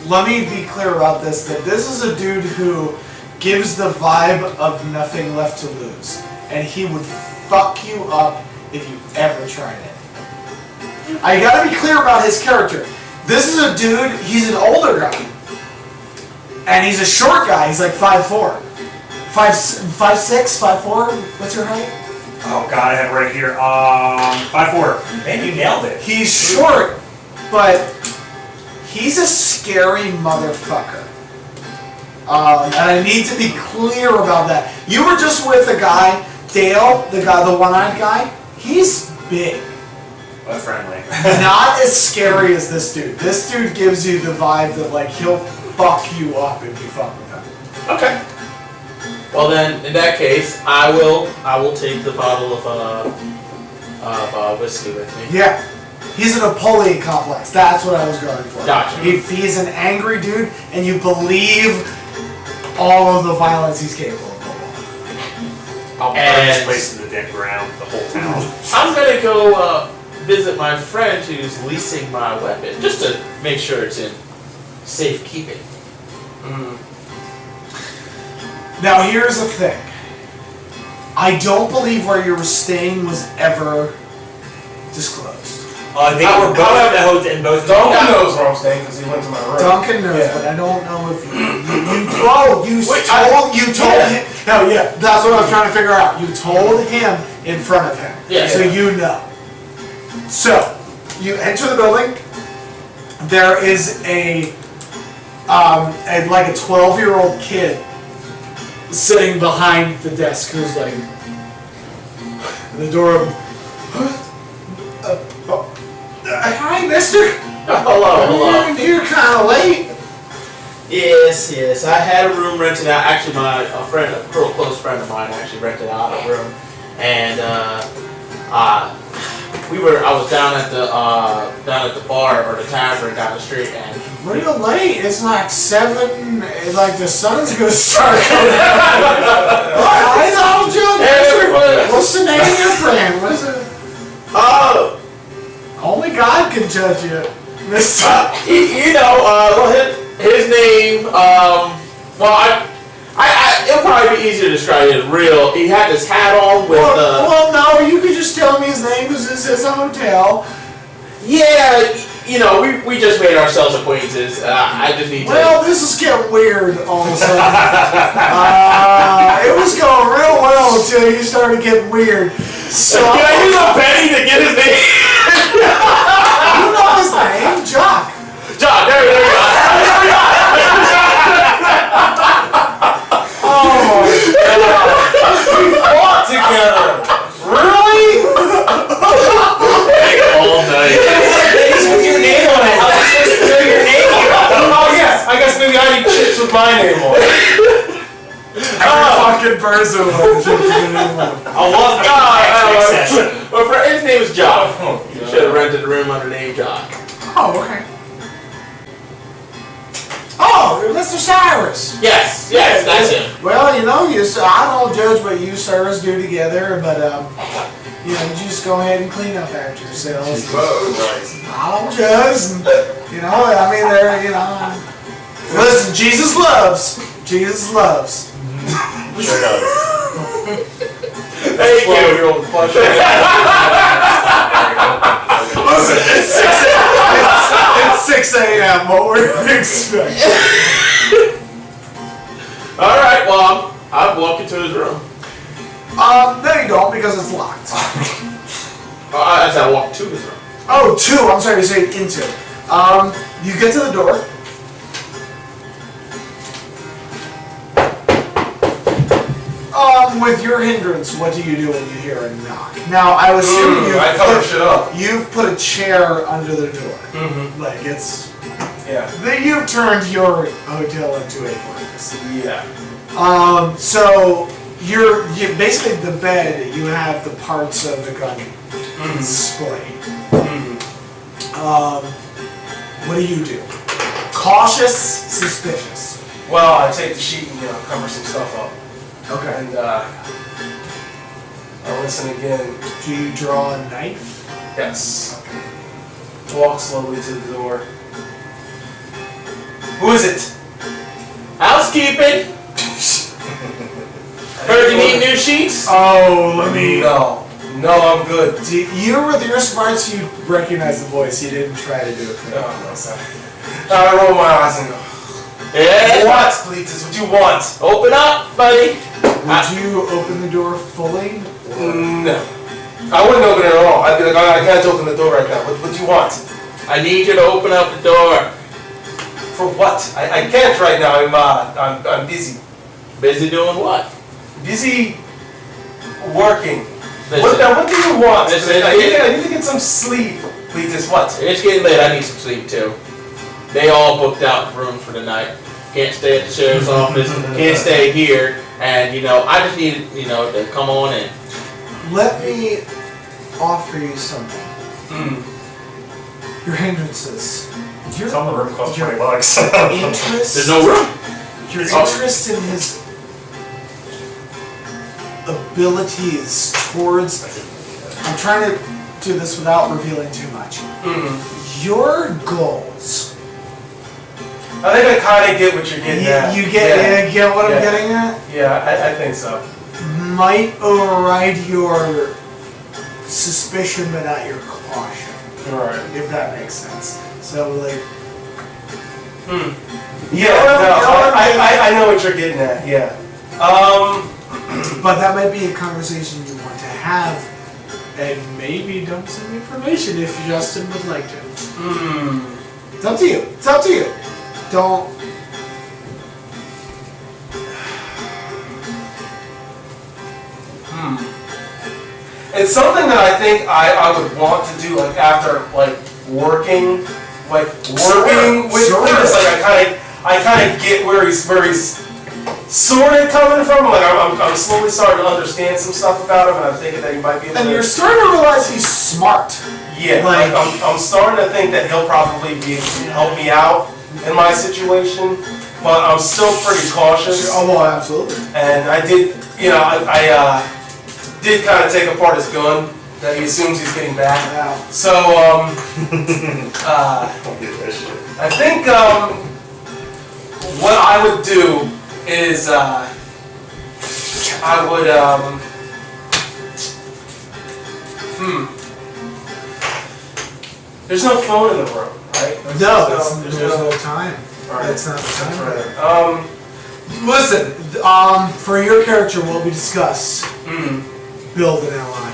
Let me be clear about this, that this is a dude who gives the vibe of nothing left to lose. And he would fuck you up if you ever tried it. I gotta be clear about his character. This is a dude, he's an older guy. And he's a short guy, he's like 5'4". 5'6", 5'4", what's your height? Oh god, I have it right here. 5'4". Man, you nailed it. He's short, but he's a scary motherfucker. And I need to be clear about that. You were just with a guy, Dale, the one-eyed guy. He's big. But friendly. Not as scary as this dude. This dude gives you the vibe that like he'll fuck you up if you fuck with him. Okay. Well then, in that case, I will take the bottle of whiskey with me. Yeah. He's a Napoleon complex. That's what I was going for. Gotcha. He's an angry dude, and you believe all of the violence he's capable of. I'll burn this place to the dead ground, the whole town. I'm gonna go visit my friend who's leasing my weapon, just to make sure it's in safekeeping. Now here's the thing. I don't believe where you were staying was ever disclosed. They were both in both. Duncan knows where I'm staying because he went to my room. Duncan knows, Yeah. but I don't know if you told him. No, yeah, that's what I was trying to figure out. You told him in front of him, Yeah. so you know. So you enter the building. There is a 12-year-old kid sitting behind the desk who's like, the door. Hi, mister. Hello. You're kind of late. Yes. I had a room rented out. Actually, a real close friend of mine actually rented out a room, and I was down at the bar or the tavern down the street, and Real late. It's like 7. Like the sun's gonna start coming out. I know, Joe. What's the name of your friend? What's it? Only God can judge you, Mister. his name. It'll probably be easier to describe it. Real. He had this hat on with. Well, no. You could just tell me his name because this is a hotel. Yeah, we just made ourselves acquaintances. I just need to. Well, this is getting weird all of a sudden. It was going real well until you started getting weird. So Can I use a penny to get his name? you know his name, Jock. John, there we go. Oh my God! We fought together. Really? All night. Ladies with your name on it. How am I supposed to know your name? Oh yeah, I guess maybe I need chips with my name on it. Every fucking person wants to I love that. Well, his name is Jock. You should have rented a room under name Jock. Oh, okay. Oh, Mr. Cyrus. Yes, that's him. Well, I don't judge what you sirs do together, but you just go ahead and clean up after yourselves. I don't judge. Listen, Jesus loves. Jesus loves. Sure does. Thank you. Listen, it's 6 a.m. What were you expecting? All right. Well, I'll walk into his room. No, you don't because it's locked. As I walk to his room. Oh, 2. I'm sorry to say into. You get to the door. with your hindrance, what do you do when you hear a knock? Now, I would assume I cover shit up. you've put a chair under the door. Mm-hmm. Like, it's... Yeah. You've turned your hotel into a fortress. Yeah. So, you basically the bed, you have the parts of the gun displayed. Mm-hmm. What do? Cautious, suspicious. Well, I take the sheet and cover some stuff up. Okay. And I listen again. Do you draw a knife? Yes. Walk slowly to the door. Who is it? Housekeeping. Heard you need new sheets. Oh, let me... No, I'm good. You with your smarts, you recognize the voice. You didn't try to do it. Oh, okay. I roll my eyes and go, Yeah. what, Cletus? What you want? Open up, buddy. Would you open the door fully? No. I wouldn't open it at all. I'd be like, I can't open the door right now. What do you want? I need you to open up the door. For what? I can't right now. I'm busy. Busy doing what? Busy working. Listen. What do you want? Listen, I need to get some sleep. Cletus, what? It's getting late. I need some sleep too. They all booked out room for the night. Can't stay at the sheriff's office. Can't stay here. And I just need to come on in. Let me offer you something. Mm. Your hindrances. Your Tell him the room costs your $20. interest. There's no room. Your interest in his abilities towards. I'm trying to do this without revealing too much. Mm. Your goals. I think I kind of get what you're getting at. You get what I'm getting at? Yeah, I think so. Might override your suspicion, but not your caution. Right. If that makes sense. So like. Yeah, I know what you're getting at. Yeah. But that might be a conversation you want to have, and maybe dump some information if Justin would like to. It's up to you. It's up to you. Don't. It's something that I think I would want to do, like after working with Cletus. Like I kind of get where he's sort of coming from. Like I'm slowly starting to understand some stuff about him, and I'm thinking that he might be able And to. you're starting to realize he's smart. Yeah, like I'm starting to think that he'll probably be able to help me out in my situation, but I'm still pretty cautious. Oh, well, absolutely. And I did, I did kind of take apart his gun that he assumes he's getting back. Wow. So, I think what I would do is I would there's no phone in the room, right? No, there's no time. Alright. That's not the time for that. Right. Listen, for your character, what we discussed, build an ally.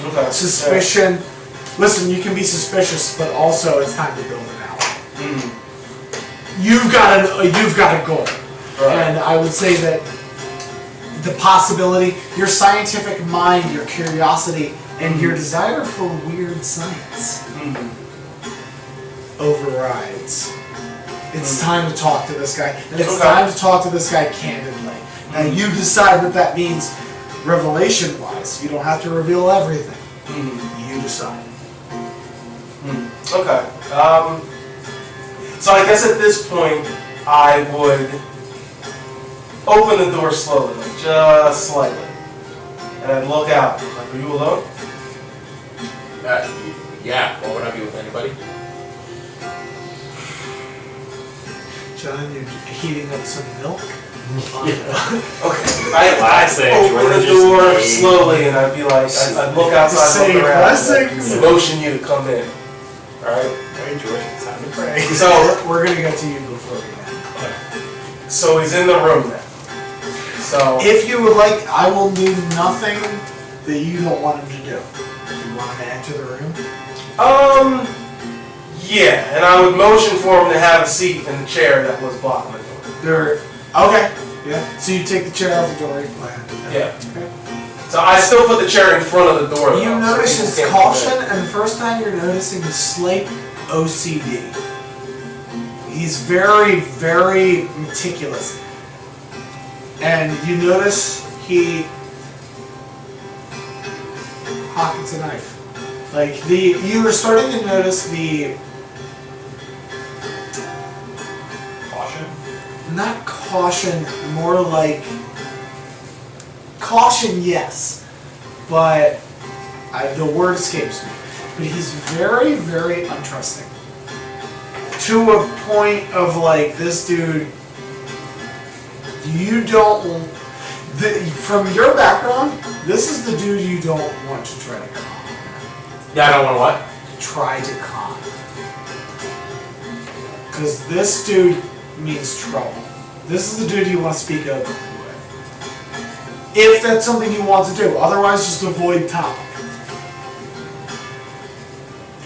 Okay. Suspicion. Listen, you can be suspicious, but also it's time to build an ally. You've got a goal, Right. and I would say that the possibility, your scientific mind, your curiosity, and your desire for weird science overrides. It's time to talk to this guy, and it's time to talk to this guy candidly. Now you decide what that means, revelation-wise. You don't have to reveal everything. You decide. Okay. So I guess at this point, I would open the door slowly, like just slightly, and I'd look out. Like, are you alone? Yeah. Why would I be with anybody? John, you're heating up some milk? Okay. I'd open the door slowly, and I'd be like, I'd look outside, look around, and motion you to come in. All right. Hey George, it's time to pray. So we're gonna get to you before we end. So he's in the room now. So If you would like, I will do nothing that you don't want him to do. You want him to enter the room? yeah, and I would motion for him to have a seat in the chair that was blocking the door. Okay. Yeah. So you take the chair out the door, you plan. Yeah. Okay. So I still put the chair in front of the door. You though, notice so his people caution, can't and the first time you're noticing his slight OCD. He's very, very meticulous. And you notice he pockets a knife. Like you were starting to notice the Caution. not caution, more like caution, yes, but the word escapes me. But he's very, very untrusting. To a point of like, this dude, you don't, from your background, this is the dude you don't want to try to con. Yeah, I don't want to what? Try to con. Because this dude means trouble. This is the dude you want to speak openly with. If that's something you want to do. Otherwise, just avoid topic.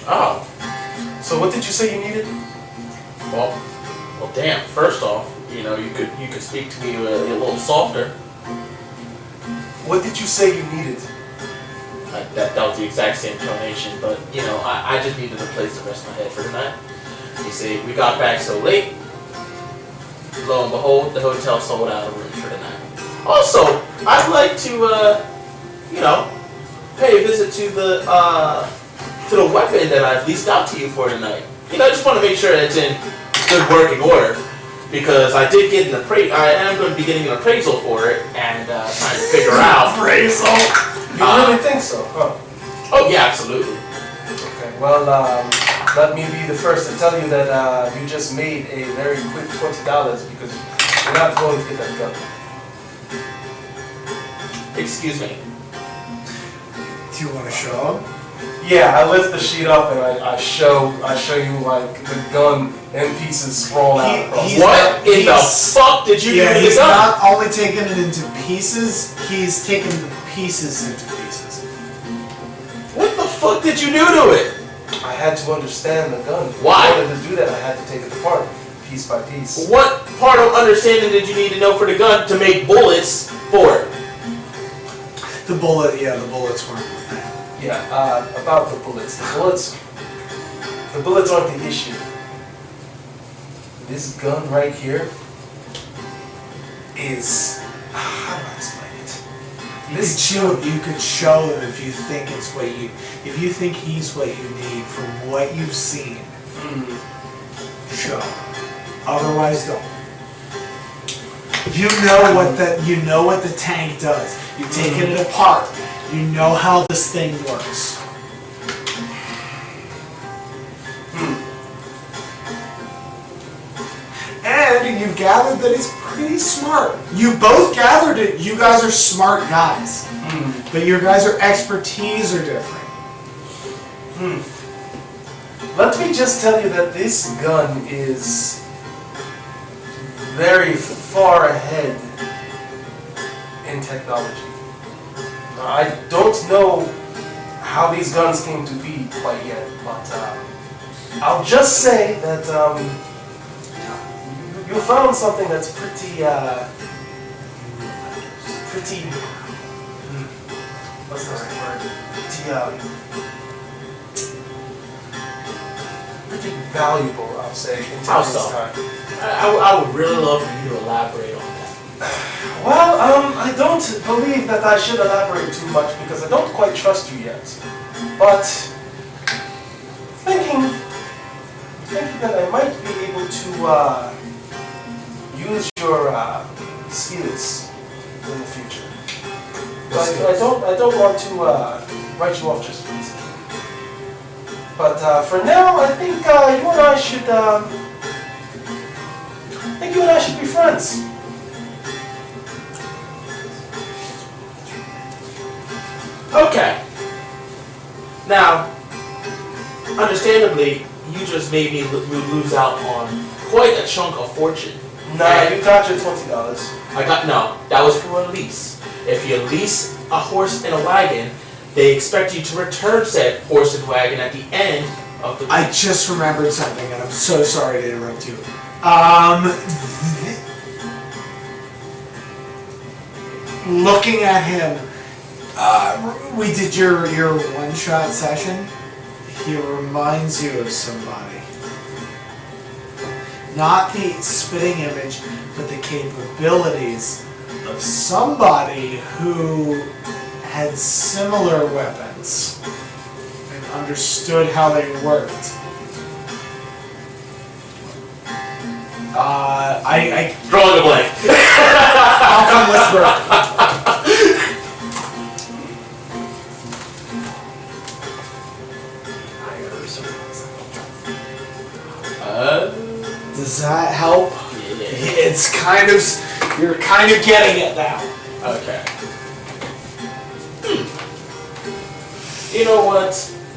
Oh. So what did you say you needed? Well, damn. First off, you could speak to me a little softer. What did you say you needed? That was the exact same intonation, but I just needed a place to rest my head for tonight. You see, we got back so late. Lo and behold, the hotel sold out a room for tonight. Also, I'd like to, pay a visit to the weapon that I've leased out to you for tonight. I just want to make sure it's in good working order, because I did get an I am going to be getting an appraisal for it, and trying to figure out. Appraisal? You really think so, huh? Oh yeah, absolutely. Okay, well, let me be the first to tell you that you just made a very quick $20 because you're not going to get that gun. Excuse me. Do you want to show him? Yeah, I lift the sheet up and I show you like the gun in pieces sprawled out. What in the fuck did you do to the he's gun? not only taking it into pieces, he's taking the pieces into pieces. What the fuck did you do to it? I had to understand the gun. Why? In order to do that, I had to take it apart, piece by piece. What part of understanding did you need to know for the gun to make bullets for it? The bullets weren't the thing. Yeah, about the bullets. The bullets aren't the issue. This gun right here is, how do I explain it? You could show him if you think he's what you need from what you've seen. Show him. Otherwise, don't. You know what the tank does. You've taken it apart. You know how this thing works. And you've gathered that he's pretty smart. You both gathered it. You guys are smart guys. But your guys' expertise are different. Let me just tell you that this gun is very far ahead in technology. I don't know how these guns came to be quite yet, but I'll just say that you found something that's pretty, what's the right word? Pretty valuable, I'll say, in How today's so? time. I would really love for you to elaborate on that. Well, I don't believe that I should elaborate too much because I don't quite trust you yet. But thinking that I might be able to use your skills in the future. But I don't want to write you off just yet. But for now, I think you and I should be friends. Okay. Now, understandably, you just made me lose out on quite a chunk of fortune. Nah, you got your $20. No, that was for a lease. If you lease a horse and a wagon, they expect you to return said horse and wagon at the end of the lease. I just remembered something, and I'm so sorry to interrupt you. looking at him, we did your one-shot session. He reminds you of somebody. Not the spitting image, but the capabilities of somebody who had similar weapons and understood how they worked. I Drawing a blank. I'll come whisper. Does that help? Yeah. It's kind of, you're kind of getting it now. Okay. You know what,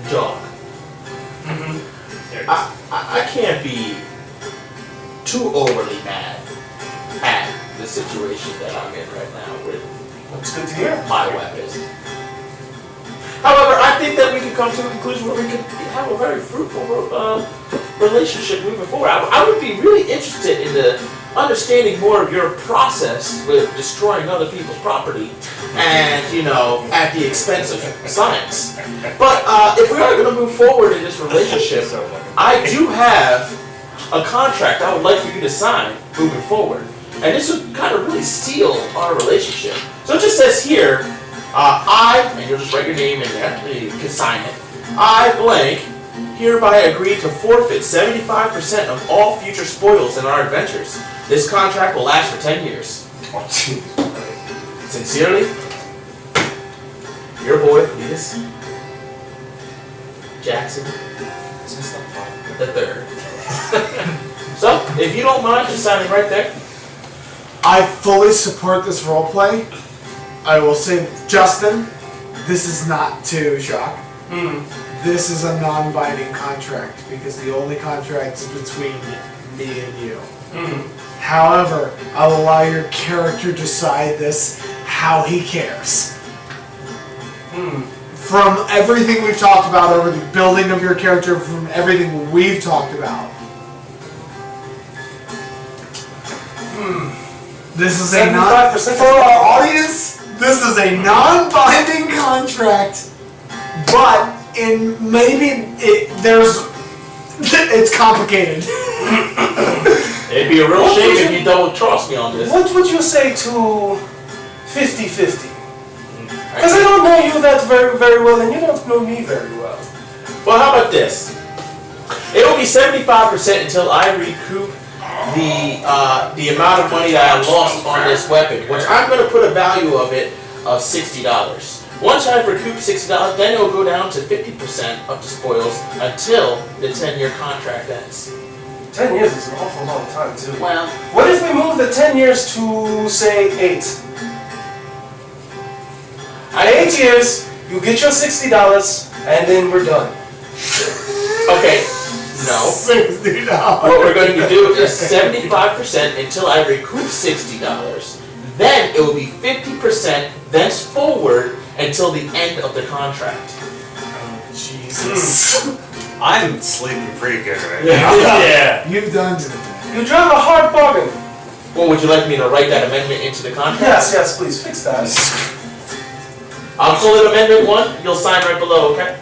John? I can't be too overly mad at the situation that I'm in right now with That's good to hear. my weapons. However, I think that we can come to a conclusion where we can have a very fruitful relationship moving forward. I would be really interested in understanding more of your process with destroying other people's property and, at the expense of science. But if we are going to move forward in this relationship, I do have a contract I would like for you to sign moving forward. And this would kind of really seal our relationship. So it just says here, and you'll just write your name in there, you can sign it. I, blank, hereby agree to forfeit 75% of all future spoils in our adventures. This contract will last for 10 years. Sincerely, your boy, Cletus Jackson the third. So, if you don't mind, just signing right there. I fully support this roleplay. I will say, Justin, this is not to Jacques. This is a non-binding contract because the only contract is between me and you. However, I'll allow your character to decide this how he cares. From everything we've talked about over the building of your character, from everything we've talked about. This is a 75% for our audience. This is a non-binding contract, but it's complicated. It'd be a real shame if you double trust me on this. What would you say to 50-50? Because I don't know you that very, very well, and you don't know me very well. Well, how about this? It will be 75% until I recoup the amount of money that I lost on this weapon, which I'm going to put a value of it of $60. Once I've recouped $60, then it will go down to 50% of the spoils until the 10-year contract ends. 10 years is an awful long time, too. Well, What if we move the 10 years to, say, 8? At 8 years, you get your $60, and then we're done. okay, no. $60. What we're going to do is 75% until I recoup $60. Then it will be 50% thenceforward until the end of the contract. Jesus. I'm sleeping pretty good right now. Yeah. You've done to the You drive a hard bargain. Well, would you like me to write that amendment into the contract? Yes, please, fix that. I'll call it Amendment 1. You'll sign right below, okay?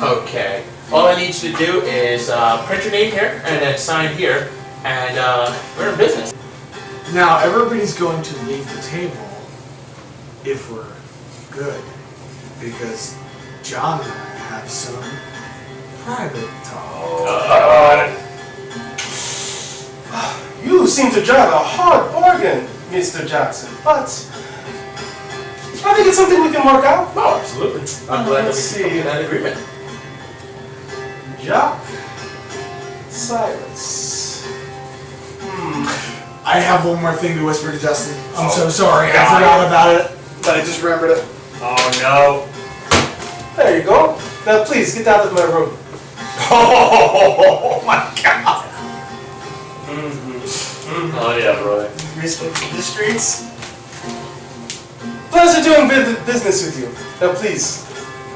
Okay. All I need you to do is print your name here and then sign here, and we're in business. Now, everybody's going to leave the table if we're good, because John and I have some private talk. You seem to drive a hard bargain, Mr. Jackson, but I think it's something we can work out. Oh, absolutely. I'm glad that Let's we can come see. to that agreement. Jacques Cyrus. I have one more thing to whisper to Justin. I'm so sorry, I God. forgot about it, but I just remembered it. Oh no. There you go. Now please, get out of my room. Oh my god. Oh yeah, brother. Respect the streets. Pleasure doing business with you. Now please,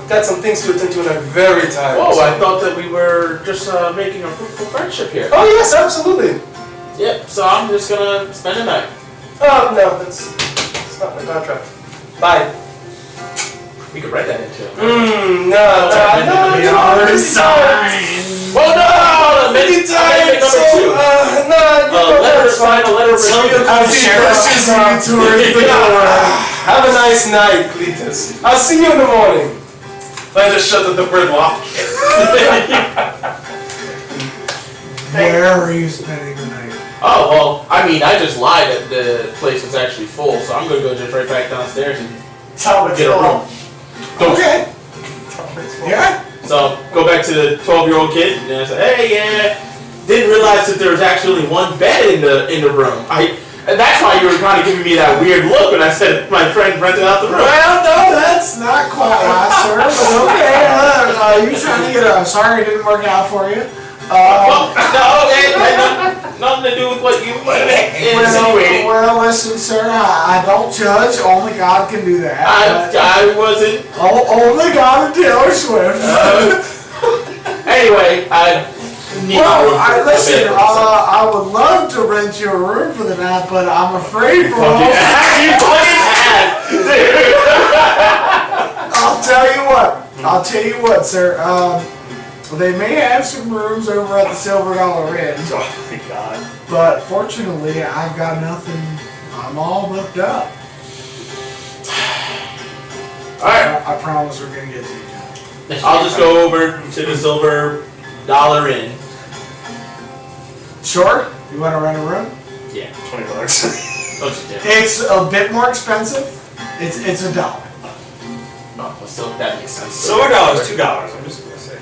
I've got some things to attend to and I'm very tired. Oh, I thought that we were just making a fruitful friendship here. Oh yes, absolutely. Yep, so I'm just gonna spend the night. Oh, no, that's not my contract. Bye. We could write that into it. No. The other sign. Oh no! Many times. Number two. Sign a letter of refusal. Have a nice night, Cletus. I'll see you in the morning. I just shut the door and lock. Where are you spending the night? Oh well, I mean, I just lied that the place was actually full, so I'm gonna go just right back downstairs and get a room. Okay. Yeah. So go back to the 12-year-old kid and I said, "Hey, yeah, didn't realize that there was actually one bed in the room. And that's why you were kind of giving me that weird look when I said my friend rented out the room." Well, no, that's not quite right, sir. But okay. You trying to get a? Sorry, it didn't work out for you. Well, no, it had nothing to do with what you insinuating. Well, listen, sir, I don't judge. Only God can do that. I wasn't. Only God and Taylor Swift. Anyway, I need Well, room for listen, available, so. I would love to rent you a room for the night, but I'm afraid we're all... You fucking had, dude. I'll tell you what, sir. They may have some rooms over at the Silver Dollar Inn, Oh my god. but fortunately, I've got nothing. I'm all booked up. Alright, I promise we're gonna get to you, John. I'll just go over to the Silver Dollar Inn. Sure? You want to rent a room? Yeah. $20. Oh, shit. It's a bit more expensive. It's $1. Oh, well, still, that makes sense. Silver dollar is $2. I'm just gonna say.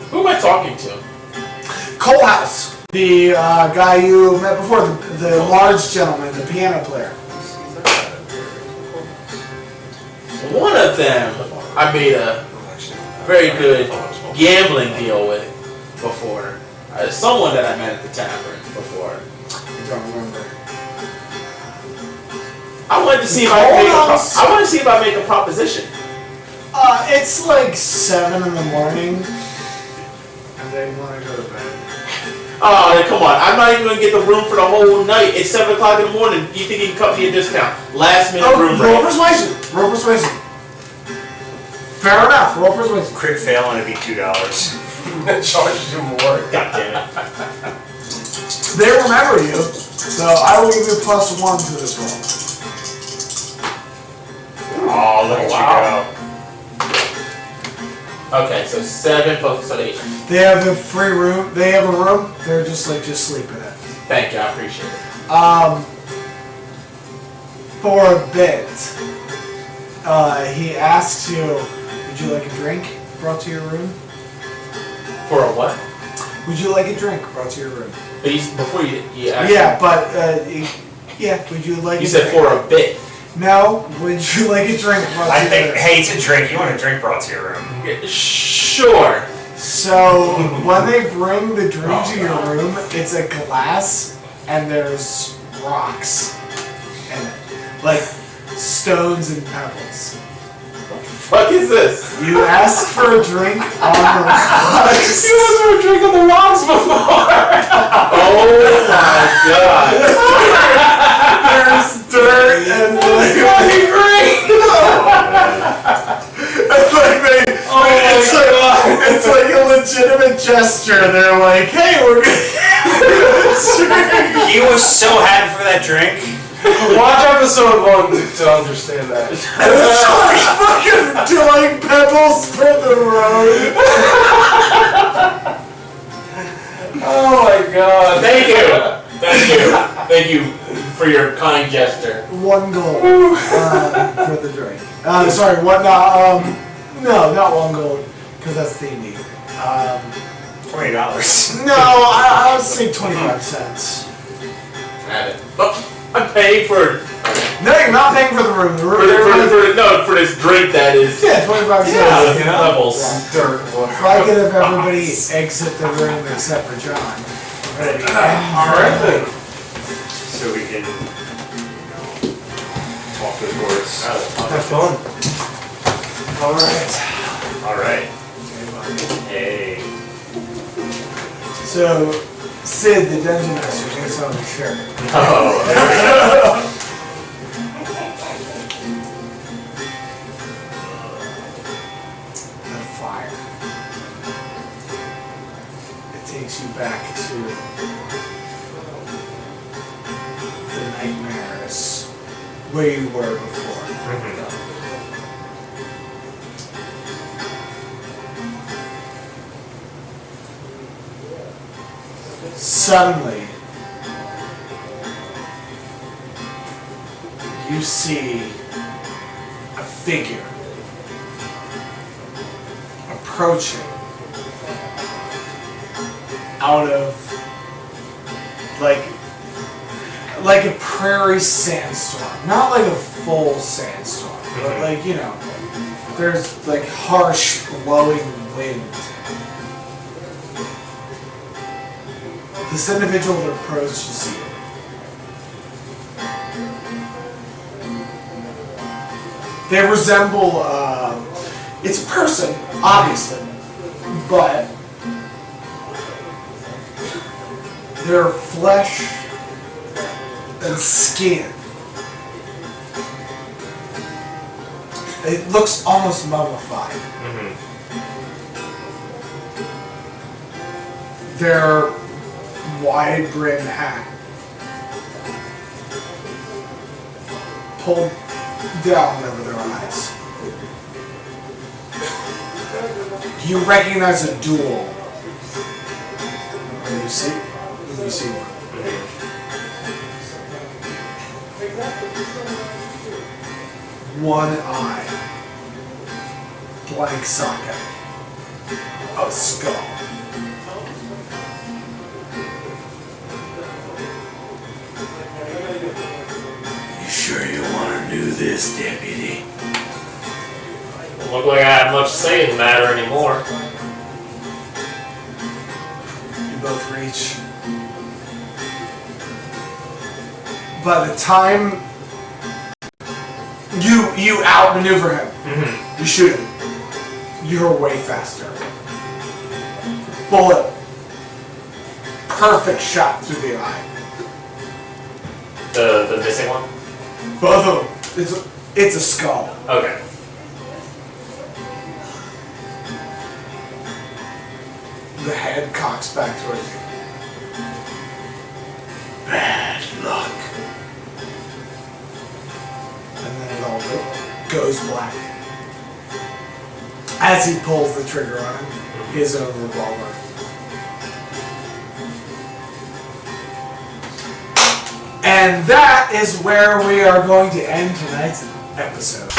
Who am I talking to? Cole House, the guy you met before, the large gentleman, the piano player. One of them I made a very good gambling deal with before. Someone that I met at the tavern before. I don't remember. I wanted to see if I make a proposition. It's like 7 in the morning, and they want to go to bed. Oh, come on. I'm not even going to get the room for the whole night. It's 7 o'clock in the morning. You think you can cut me a discount? Last minute room roll rate. persuasion. Roll persuasion. Fair enough. Roll persuasion. Crit fail and it'd be $2. Charges you more. God damn it. They remember you, so I will give you +1 to this roll. Oh, look at you Okay, so 7 plus 8. They have a free room. They have a room. They're just sleep in it. Thank you, I appreciate it. For a bit, he asks you, would you like a drink brought to your room? For a what? Would you like a drink brought to your room? Before you asked. Yeah, but, would you like You a said drink? for a bit. No, would you like a drink brought I to think, your room? hey, it's a drink. You want a drink brought to your room. Sure. So, when they bring the drink to your room, it's a glass, and there's rocks in it. Like, stones and pebbles. What is this? You ask for a drink on the rocks. You asked for a drink on the rocks before! Oh my god. There's dirt and like fucking great! it's like a legitimate gesture. They're like, hey, we're gonna He was so happy for that drink. Watch episode 1 to understand that. It's like fucking doing pebbles for the road. Oh my god. Thank you! Thank you for your kind gesture. 1 gold for the drink. Sorry, what? No, not 1 gold, because that's D&D. $20. No, I would say 25 cents. Have it. Oh, I'm paying for No, you're not paying for the room. The room for this drink that is yeah, 25 cents. levels. Dirt. If I could have everybody exit the room except for John. Ready? Alright then. So we can, walk the course. Have fun. Alright. Alright. Hey. So, Sid, the dungeon master, takes on the shirt. Oh, there we go. The fire. It takes you back to the nightmares where you were before. Suddenly, you see a figure approaching out of like a prairie sandstorm. Not like a full sandstorm, but like, you know, there's like harsh blowing wind. This individual that approaches you they resemble, it's a person, obviously, but their flesh and skin, it looks almost mummified. Their wide brim hat pulled down over their eyes. You recognize a duel when you see one. One eye, blank socket, a skull. You sure you want to do this, deputy? Don't look like I have much say in the matter anymore. You both reach. By the time you outmaneuver him, you shoot him. You're way faster. Bullet. Perfect shot through the eye. The missing one? Both of them. It's a skull. Okay. The head cocks back towards you. Bad luck. And then it all goes black. As he pulls the trigger on him, his own revolver. And that is where we are going to end tonight's episode.